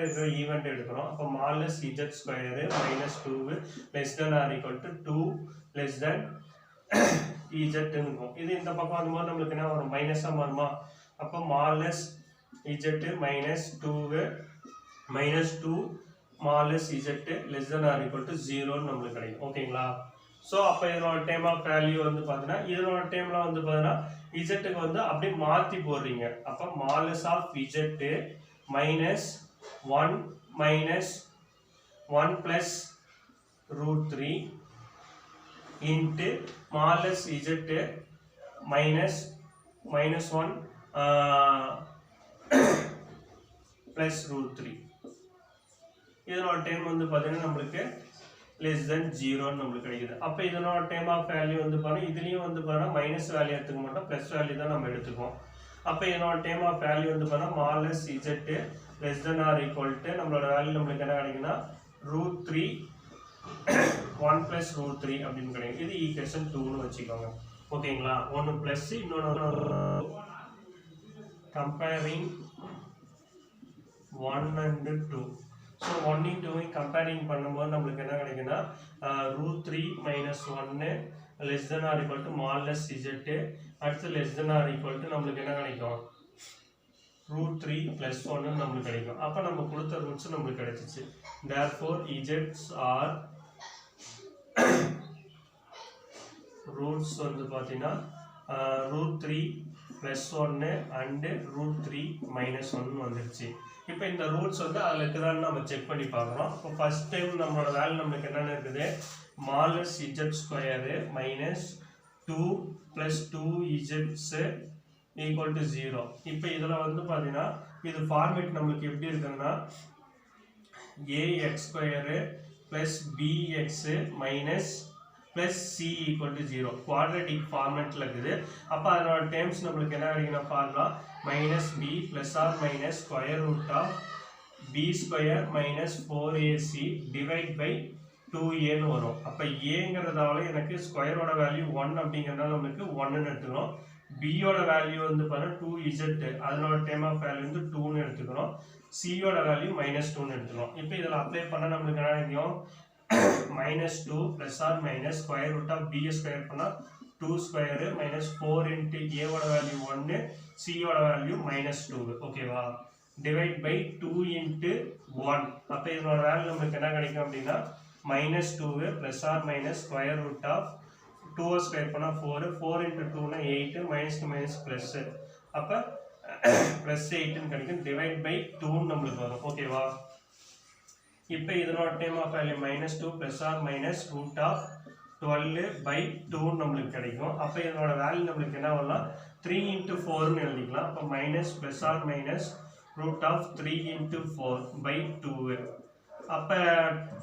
இருக்கிற ஈவெண்ட் எடுக்கிறோம். அப்போ modulus z square -2 less than or equal to 2 less than இஜெட்னு இருக்கும். இது இந்த பக்கம் வரும்போது நம்மளுக்கு என்ன வரும்? மைனஸாக மாறுமா? அப்போ modulus z -2 modulus z less than or equal to 0 நம்மளுக்கு கிடைக்கும். ஓகேங்களா? ஸோ அப்போ இதனோட டேம் ஆஃப் வேல்யூ வந்து பார்த்தீங்கன்னா இதனோட டேம்ல வந்து பார்த்தீங்கன்னா இஜெட்டுக்கு வந்து அப்படியே மாற்றி போடுறீங்க. அப்போ modulus of Z -1 plus √3 into modulus Z -1 plus √3. இதனோட டைம் வந்து பார்த்தீங்கன்னா நம்மளுக்கு லெஸ் தென் 0 நம்மளுக்கு கிடைக்குது. அப்போ இதனோட டைம் ஆஃப் வேல்யூ வந்து பாருங்க, இதுலேயும் வந்து பாருங்க மைனஸ் வேல்யூ எடுத்துக்க மாட்டோம், ப்ளஸ் வேல்யூ தான் நம்ம எடுத்துக்கோம். அப்போ இதனோட டைம் ஆஃப் வேல்யூ வந்து பாருங்க modulus z less than or equal to நம்மளோட வேல்யூ நம்மளுக்கு என்ன கிடைக்குன்னா √3 1 பிளஸ் √3 அப்படின்னு கிடைக்கும். இது ஈக்குவேஷன் 2ன்னு வச்சுக்கோங்க. ஓகேங்களா? ஒன்று பிளஸ் இன்னொன்று கம்பேரிங் 1 and 2. ஸோ 1 × 2 கம்பேரிங் பண்ணும்போது நம்மளுக்கு என்ன கிடைக்குன்னா √3 -1 less than or equal to modulus z, அடுத்து less than or equal to நம்மளுக்கு என்ன கிடைக்கும்? √3 + 1 நம்மளுக்கு கிடைக்கும். அப்போ நம்ம கொடுத்த ரூட்ஸ் நம்மளுக்கு கிடைச்சிச்சு. therefore இஜெட்ஸ் ஆர் ரூட்ஸ் வந்து பார்த்தீங்கன்னா √3 + 1 அண்டு √3 -1 வந்துருச்சு. இப்போ இந்த ரூட்ஸ் வந்து அதில் இருக்குதான்னு நம்ம செக் பண்ணி பார்க்குறோம். இப்போ ஃபர்ஸ்ட் டைம் நம்மளோட வேல்யூ நம்மளுக்கு என்னென்ன இருக்குது? மாலஸ் z square -2 + 2z equal to 0. இப்போ இதில் வந்து பார்த்தீங்கன்னா இது ஃபார்மேட் நம்மளுக்கு எப்படி இருக்குன்னா ax² + bx + c equal to 0 quadratic ஃபார்மேட்டில் இருக்குது. அப்போ அதனோட டேர்ம்ஸ் நம்மளுக்கு என்ன கிடைக்கணும்? Formula -b ± square root of b² - 4ac divide by 2aன்னு வரும். அப்போ ஏங்கிறதால எனக்கு ஸ்கொயரோட வேல்யூ 1 அப்படிங்கிறதால நம்மளுக்கு 1ன்னு எடுத்துக்கிறோம். பியோட வேல்யூ வந்து பாருங்க 2z, அதனோட டேர்ம் ஆஃப் வேல்யூ வந்து 2ன்னு எடுத்துக்கிறோம். சியோட வேல்யூ -2ன்னு எடுத்துக்கிறோம். இப்போ இதில் அப்ளை பண்ணால் நம்மளுக்கு என்ன கிடைக்கும்? -2 ± square root of b square பண்ணால் 2² -4 இன்ட்டு a ஓட வேல்யூ 1, c ஓட வேல்யூ -2. ஓகேவா? Divide by 2 into 1. அப்போ இதனோட வேல்யூ நம்மளுக்கு என்ன கிடைக்கும் அப்படின்னா -2 ± ஸ்கொயர் ரூட் ஆஃப் 2 ஸ்கொயர் பண்ணால் 4, 4 இன்ட்டு 2னா 8, -2 ப்ளஸ் அப்போ +8ன்னு கிடைக்கும். டிவைட் பை 2ன்னு நம்மளுக்கு வரும். ஓகேவா? இப்போ இதனோட time of value -2 ± root of 12/2 நம்மளுக்கு கிடைக்கும். அப்போ இதனோட வேல்யூ நம்மளுக்கு என்ன வரலாம்? 3 × 4ன்னு எழுதிக்கலாம். அப்போ -± ரூட் ஆஃப் 3 × 4/2. அப்போ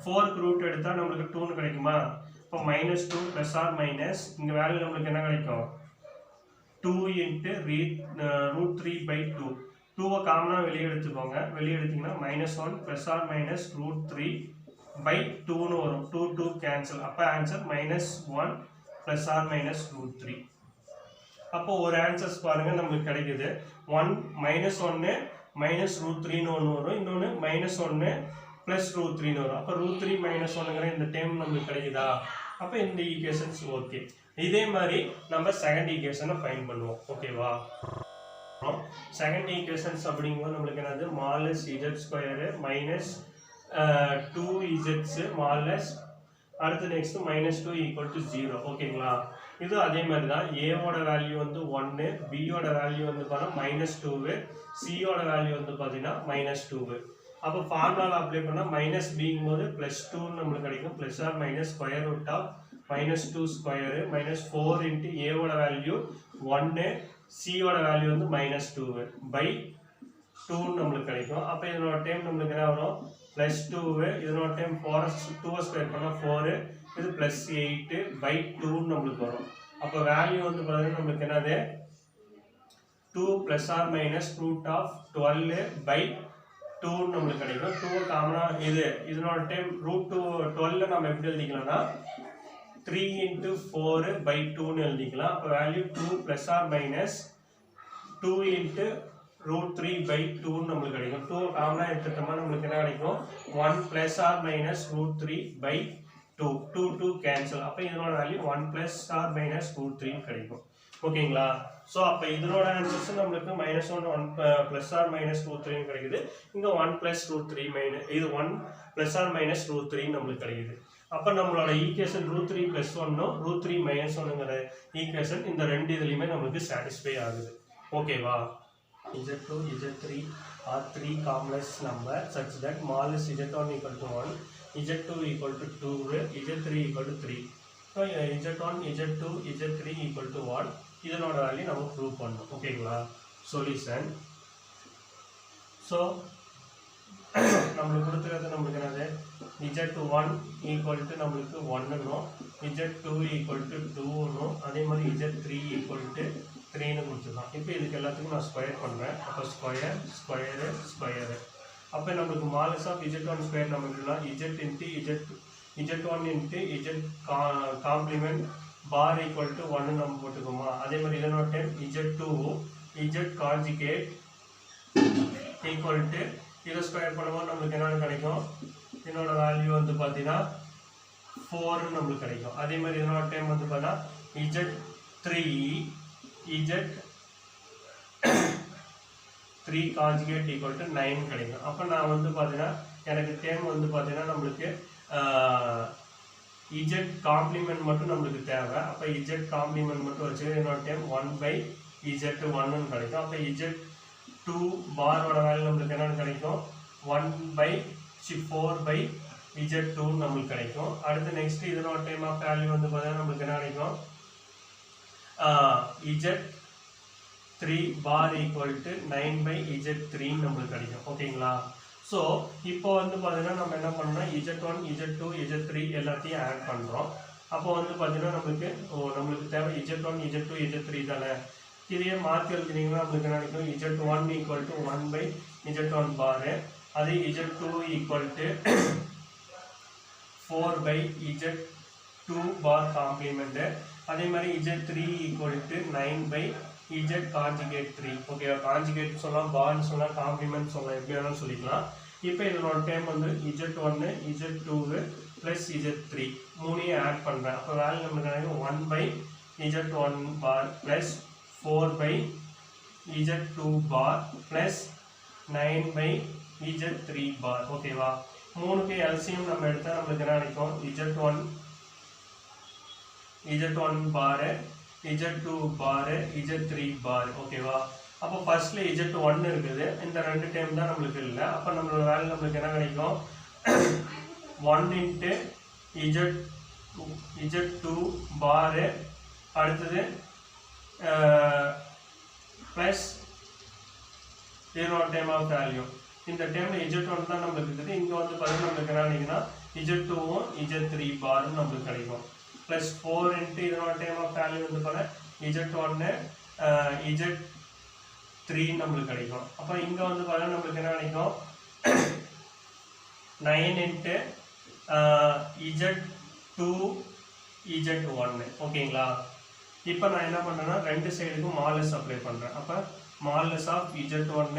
4க்கு ரூட் எடுத்தால் நம்மளுக்கு 2ன்னு கிடைக்குமா? இப்போ -2 ± இங்கே வேல்யூ நம்மளுக்கு என்ன கிடைக்கும்? 2 × √3/2. 2வை காமனாக வெளியே எடுத்துக்கோங்க. வெளியே எடுத்தீங்கன்னா -1 ± √3/2ன்னு வரும். 2 கேன்சல். அப்போ ஆன்சர் -1 ± √3. அப்போ ஒரு ஆன்சர்ஸ் பாருங்க நம்மளுக்கு கிடைக்குது. -1 மைனஸ் ரூட் த்ரீன்னு ஒன்று வரும், இன்னொன்று -1 ப்ளஸ் ரூட் த்ரீன்னு வரும். அப்போ ரூட் த்ரீ -1ங்கிற இந்த டைம் நம்மளுக்கு கிடைக்குதா? அப்போ இந்த ஈக்குவேஷன்ஸ் ஓகே. இதே மாதிரி நம்ம செகண்ட் ஈக்குவேஷனை ஃபைண்ட் பண்ணுவோம். ஓகேவா? செகண்ட் ஈக்குவேஷன்ஸ் அப்படிங்கும்போது நம்மளுக்கு என்னது மாலஸ் இஜெட் ஸ்கொயரு மைனஸ் 2z மாலஸ் அடுத்து நெக்ஸ்ட் -2 ஈக்குவல் டு 0. ஓகேங்களா? இது அதே மாதிரி தான். ஏவோட வேல்யூ வந்து 1, பியோட வேல்யூ வந்து பார்த்தீங்கன்னா -2, சியோட வேல்யூ வந்து பார்த்தீங்கன்னா -2. அப்போ ஃபார்முலா அப்ளை பண்ணால் -bங்கும் போது +2 நம்மளுக்கு கிடைக்கும். Plus or minus square root of -2 square -4 into ஏவோட வேல்யூ 1, சியோட வேல்யூ வந்து -2 பை 2 நம்மளுக்கு கிடைக்கும். அப்போ இதனோட டைம் நம்மளுக்கு என்ன வரும்? +2, இதனோட டைம் 2 ஸ்கொயர் பண்ணால் 4, இது +8 பை 2 நம்மளுக்கு வரும். அப்போ வேல்யூ வந்து பார்த்தீங்கன்னா நம்மளுக்கு என்னது 2 plus or minus root of 12 by 2 நம்மளுக்கு கிடைக்கும். 2 காமனா இதனோட டைம் ரூட் 12 நம்ம எப்படி எழுதிக்கலாம்னா 3 இன்ட்டு 4 பை 2ன்னு எழுதிக்கலாம். அப்போ value 2 plus or minus 2 into √3 by 2 நம்மளுக்கு கிடைக்கும். 2 காமனா எடுத்துட்டோம்னா நம்மளுக்கு என்ன கிடைக்கும்? 1 plus or minus √3 by 2. 2 cancel. அப்போ இதனோட வேல்யூ 1 ப்ளஸ் ஆர் மைனஸ் √3 கிடைக்கும். ஓகேங்களா? ஸோ அப்போ இதனோட ஆன்சர்ஸ் நம்மளுக்கு -1 1 ப்ளஸ் ஆர் மைனஸ் √3 கிடைக்குது. இங்கே 1 ப்ளஸ் √3 இது 1 ப்ளஸ் ஆர் மைனஸ் √3 நம்மளுக்கு கிடைக்குது. அப்போ நம்மளோட ஈக்குவேஷன் √3 + 1 √3 - 1ங்கிற ஈக்குவேஷன் இந்த ரெண்டு இதுலையுமே நம்மளுக்கு சாட்டிஸ்ஃபை ஆகுது. ஓகேவா? Z2, Z3 are 3 complex number such that modulus Z1 equal to 1, Z2 equal to 2, Z3 equal to 3. So Z1, Z2, Z3 equal to 1. இதனோட வேல்யூ நம்ம ப்ரூவ் பண்ணணும். ஓகேங்களா? சொல்யூஷன். ஸோ நம்மளுக்கு கொடுத்துருக்கிறது நம்மளுக்கு என்னது Z1 ஈக்குவல் டு நம்மளுக்கு 1ன்னும் Z2 ஈக்குவல் டு 2ன்னும் அதே மாதிரி Z3 ஈக்குவல் டு 3ன்னு கொடுத்துருக்கான். இப்போ இதுக்கு எல்லாத்துக்கும் நான் ஸ்கொயர் பண்ணுறேன். அப்போ ஸ்கொயர் ஸ்கொயரு ஸ்கொயரு. அப்போ நம்மளுக்கு மாலஸ் ஆஃப் Z1 ஸ்கொயர் நம்மளுக்குன்னா Z into Z1 into Z complement bar equal to 1 நம்ம போட்டுக்கோமா. அதே மாதிரி இதனோட time Z2 Z conjugate equal to இதை ஸ்கொயர் பண்ணும்போது நம்மளுக்கு என்னென்னு கிடைக்கும்? இதனோட வேல்யூ வந்து பார்த்தீங்கன்னா 4 நம்மளுக்கு கிடைக்கும். அதே மாதிரி இதனோட டைம் வந்து பார்த்தீங்கன்னா Z3 கான்ஜுகேட் ஈக்குவல் டு 9 கிடைக்கும். அப்போ நான் வந்து பார்த்தீங்கன்னா எனக்கு டைம் வந்து பார்த்தீங்கன்னா நம்மளுக்கு Z காம்ப்ளிமெண்ட் மட்டும் நம்மளுக்கு தேவை. அப்போ Z காம்ப்ளிமெண்ட் மட்டும் வச்சு என்னோட டைம் 1/Z1 கிடைக்கும். அப்போ Z2 பாரோட வேல்யூ நம்மளுக்கு என்னென்னு கிடைக்கும்? 4/Z2 நம்மளுக்கு கிடைக்கும். அடுத்து நெக்ஸ்ட் இதனோட டைம் ஆஃப் வேல்யூ வந்து பார்த்தீங்கன்னா நம்மளுக்கு என்ன கிடைக்கும்? Z3 bar equal to 9/Z3 நம்மளுக்கு கிடைக்கும். ஓகேங்களா? ஸோ இப்போ வந்து பார்த்தீங்கன்னா நம்ம என்ன பண்ணோம்னா Z1, Z2, Z3 எல்லாத்தையும் ஆட் பண்ணுறோம். அப்போ வந்து பார்த்தீங்கன்னா நம்மளுக்கு தேவை Z1, Z2, Z3 தானே. இதையே மாற்றி எழுதினீங்கன்னா நம்மளுக்கு என்ன கிடைக்கும்? Z1 ஈக்குவல் டு 1/Z1 பாரு. அதே Z2 equal to 4/Z2 bar compliment. அதே மாதிரி Z3 equal to 9/Z conjugate 3. ஓகேவா? கான்ஜுகேட் சொல்லலாம், பார்னு சொல்லலாம், காம்ப்ளிமெண்ட் சொல்லலாம், எப்படி வேணாலும் சொல்லிக்கலாம். இப்போ இதனோட டைம் வந்து Z1, Z2 ப்ளஸ் Z3 மூணையும் ஆட் பண்ணுறேன். அப்போ வேல்யூ நம்மளுக்கு கிடைக்கும் 1/Z1 bar plus 4/Z2 bar plus 9/Z3 பார். ஓகேவா? மூணுக்கு எல்சிஎம் நம்ம எடுத்தால் நம்மளுக்கு என்ன கிடைக்கும்? Z1 பாரு, Z2 பாரு, Z3 பார். ஓகேவா? அப்போ ஃபர்ஸ்ட்ல Z1 இருக்குது. இந்த ரெண்டு டைம் தான் நம்மளுக்கு இல்லை. அப்போ நம்மளோட வேல்யூ நம்மளுக்கு என்ன கிடைக்கும்? 1 இன்ட்டு Z2 பாரு அடுத்தது ப்ளஸ் இதனோட டைம் ஆஃப் வேல்யூ. இந்த டைமில் Z1 தான் நம்மளுக்கு இருக்குது. இங்கே வந்து பார்த்தீங்கன்னா நம்மளுக்கு என்ன கிடைக்குன்னா Z2வும் Z3 பாரும் நம்மளுக்கு கிடைக்கும். ப்ளஸ் 4 இன்ட்டு இதனோட டைம் ஆஃப் வேல்யூ வந்து பார்த்தீங்கன்னா Z1 Z3 நம்மளுக்கு கிடைக்கும். அப்போ இங்கே வந்து பார்த்தீங்கன்னா நம்மளுக்கு என்ன கிடைக்கும்? 9 இன்ட்டு Z2 Z1. ஓகேங்களா? இப்போ நான் என்ன பண்ணுறேன்னா ரெண்டு சைடுக்கும் மாலஸ் அப்ளை பண்ணுறேன். அப்போ modulus of Z1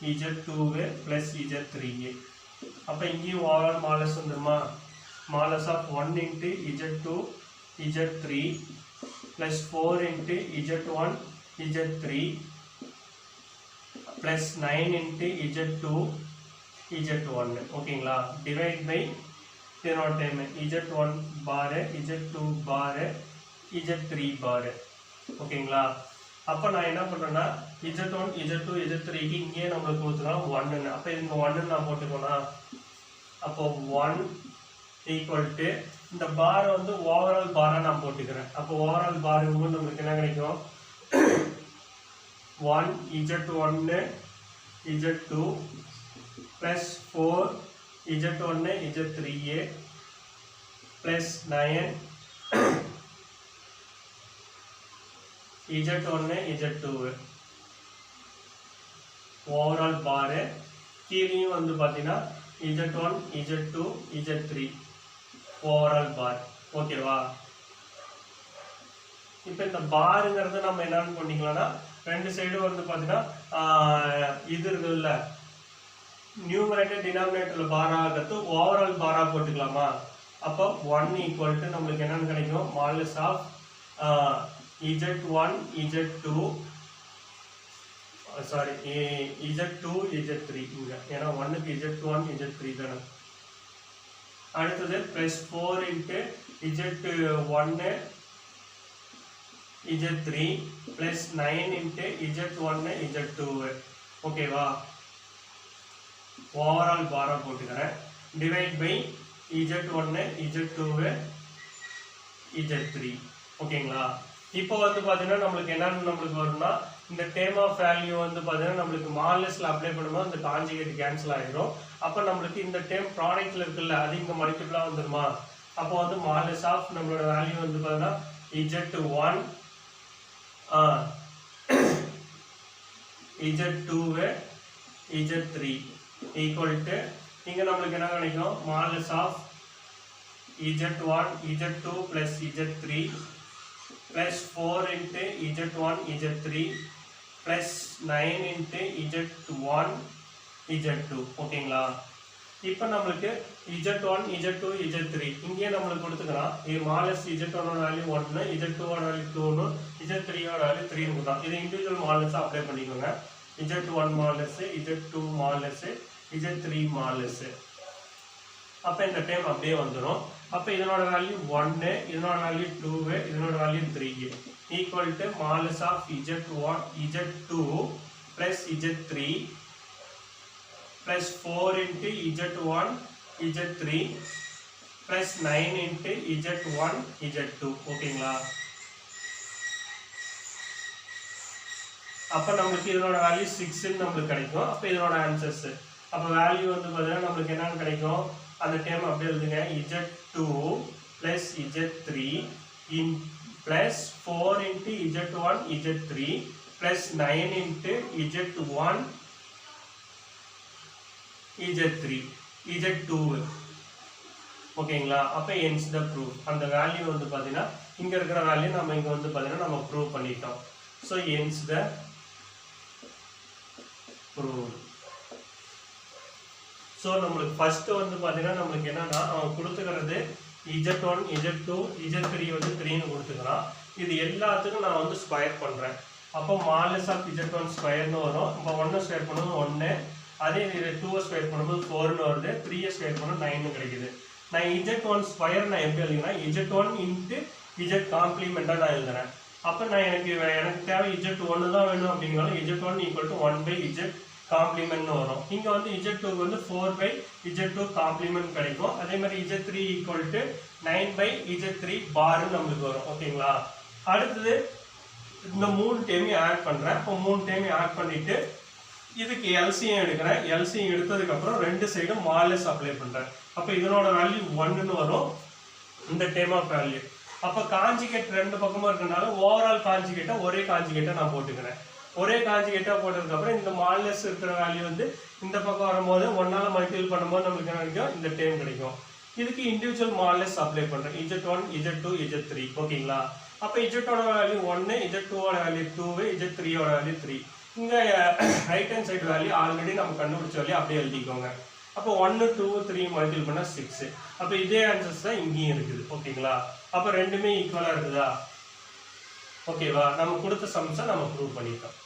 z2 plus z3 அப்போ இங்கேயும் ஓவரால் மாலஸ் வந்துருமா மாலஸ் of 1 into z2 z3 plus 4 into z1 z3 plus 9 into z2 z1 ஓகேங்களா டிவைட் பை இதனோட டைம் z1 பார் z2 பார் z3 பார் ஓகேங்களா அப்போ நான் என்ன பண்ணுறேன்னா z1 z2 z3க்கு இங்கேயே நம்மளுக்கு கொடுத்துக்கலாம் 1 அப்போ இதுங்க 1 நான் போட்டுக்கோனா அப்போ 1 ஈக்குவல் டு இந்த பார் வந்து ஓவரால் பாராக நான் போட்டுக்கிறேன் அப்போ ஓவரால் பாருங்கும்போது நம்மளுக்கு என்ன கிடைக்கும் 1 z1 z2 plus 4 z1 z3 plus 9 z1 z2 overall பார் கீழேயும் வந்து பார்த்தீங்கன்னா z1 z2 z3 ஓவரால் பார் ஓகேவா இப்போ இந்த பாருங்கிறது நம்ம என்னன்னு பண்ணிக்கலாம்னா ரெண்டு சைடும் வந்து பார்த்தீங்கன்னா இது இருக்குல்ல நியூமரேட்டர் டினாமினேட்டர்ல பாரா ஆகிறது ஓவரால் பாரா போட்டுக்கலாமா அப்போ 1 ஈக்குவல் டு நம்மளுக்கு என்னன்னு கிடைக்கும் modulus of z1 z2 sorry z2 z3 இங்க ஏன்னா 1 க்கு z1 z3 தான அடுத்து plus 4 into z1 z3 plus 9 into z1 z2 ஓகேவா ஓவரால் பாரா போட்டுக்கிறேன் divide by z1 z2 z3 ஓகேங்களா இப்போ வந்து பார்த்தீங்கன்னா நம்மளுக்கு என்னன்னு நம்மளுக்கு வரும்னா இந்த டேர்ம் ஆஃப் வேல்யூ வந்து பார்த்தீங்கன்னா நம்மளுக்கு மாலஸ்ல அப்ளை பண்ணும்போது அந்த கான்ஜுகேட் கேன்சல் ஆயிடும் அப்போ நம்மளுக்கு இந்த டேர்ம் ப்ராடக்ட்ல இருக்குல்ல அது இங்கே மல்டிபிளா வந்துருமா அப்போ வந்து மாலஸ் ஆஃப் நம்மளோட வேல்யூ வந்து பார்த்தீங்கன்னா z1 z2 z3 equal to இங்க நம்மளுக்கு என்ன கிடைக்கும் modulus of z1 z2 plus z3 plus 4 into z1 z3 plus 9 into z1 z2 ஓகேங்களா இப்போ நம்மளுக்கு z1 z2 z3 இங்கே நம்மளுக்கு கொடுத்துக்கலாம் இது மாலஸ் z1 ஓட வேல்யூ 1 z2 ஓட வேல்யூ 2 z3 ஓட வேல்யூ 3 னு கொடுத்தா இது இன்டிவிஜுவல் மாலஸ் அப்ளை பண்ணிக்கோங்க z1 மாலஸ் z2 மாலஸ் z3 மாலஸ் அப்ப இந்த டைம் அப்படியே வந்துரும் அப்ப இதனோட வேல்யூ 1 இதனோட வேல்யூ 2 இதனோட value 3 equal to modulus of z1 z2 plus z3 plus 4 into z1 z3 plus 9 into z1 z2 ஓகேங்களா அப்ப நமக்கு இதனோட வேல்யூ 6 ன்னு நமக்கு கிடைக்கும் அப்ப இதனோட ஆன்சர்ஸ் அப்ப வேல்யூ வந்து பாத்தீங்கன்னா நமக்கு என்ன கிடைக்கும் அந்த டேர்ம் அப்படியே எழுதுங்க z2 plus z3 in plus 4 into z1 z3 plus 9 into z1 z3 z2 ஓகேங்களா அப்ப hence the proof அந்த வேல்யூ வந்து பாத்தீங்கன்னா இங்க இருக்கிற வேல்யூ நம்ம இங்க வந்து பாத்தீங்கன்னா நம்ம ப்ரூவ் பண்ணிட்டோம் so hence the proof so நம்மளுக்கு ஃபர்ஸ்ட் வந்து பாத்தீங்கன்னா நமக்கு என்னன்னா அவன் கொடுத்துக்கிறது z1 z2 z3 வந்து 3 னு கொடுத்துக்கறான் இது எல்லாத்துக்கும் நான் வந்து ஸ்கொயர் பண்றேன் அப்ப மாலஸ் ஆஃப் z1 ஸ்கொயர் னு வரும் அப்ப 1 ஸ்கொயர் பண்ணும்போது 1 அதே இது 2 ஸ்கொயர் பண்ணும்போது 4 னு வருது 3 ஸ்கொயர் பண்ணா 9 னு கிடைக்குது நான் z1 ஸ்கொயர் நான் எப்படி எழுதுறேன்னா z1 * z காம்ப்ளிமெண்டா நான் எழுதுறேன் அப்ப நான் எனக்கு தேவை z1 தான் வேணும் அப்படிங்கறதால z1 = 1/z காம்ப்ளிமென்ட் வரும் இங்க வந்து z2 வந்து 4/z2 காம்ப்ளிமென்ட் கிடைக்கும் அதே மாதிரி z3 = 9/z3 பார் நமக்கு வரும் ஓகேங்களா அடுத்து இந்த மூணு டேர்மையும் ஆட் பண்றேன் அப்ப மூணு டேர்மையும் ஆட் பண்ணிட்டு இதுக்கு LCM எடுக்கிறேன் LCM எடுத்ததுக்கு அப்புறம் ரெண்டு சைடும் மாலஸ் அப்ளை பண்றேன் அப்ப இதனோட வேல்யூ 1 ன்னு வரும் இந்த டேர்ம் ஆஃப் வேல்யூ அப்ப கான்ஜுகேட் ரெண்டு பக்கமும் இருக்கனால ஓவரால் கான்ஜுகேட்டா ஒரே கான்ஜுகேட்டா நான் போட்டுக்கிறேன் ஒரே கான்ஜுகேட்டா போட்டதுக்கு அப்புறம் இந்த மாலஸ் இருக்கிற வேல்யூ வந்து இந்த பக்கம் வரும்போது 1 ஆல மல்டிபிள் பண்ணும்போது நமக்கு என்ன கிடைக்கும் இந்த டேர்ம் கிடைக்கும் இதுக்கு இன்டிவிஜுவல் மாலஸ் அப்ளை பண்றேன் z1 z2 z3 ஓகேங்களா அப்ப z1 ஓட வேல்யூ 1 z2 ஓட வேல்யூ 2 z3 ஓட வேல்யூ 3 இங்கே right hand side value already நம்ம கண்டுபிடிச்ச வேல்யூ அப்படியே எழுதிக்கோங்க. அப்போ 1 2 3 மல்டிபிள் பண்ணால் 6. அப்போ இதே ஆன்சர்ஸ் தான் இங்கேயும் இருக்குது. ஓகேங்களா? அப்போ ரெண்டுமே ஈக்குவலாக இருக்குதா? ஓகேவா? நம்ம கொடுத்த சம்ஸை நம்ம ப்ரூவ் பண்ணிட்டோம்.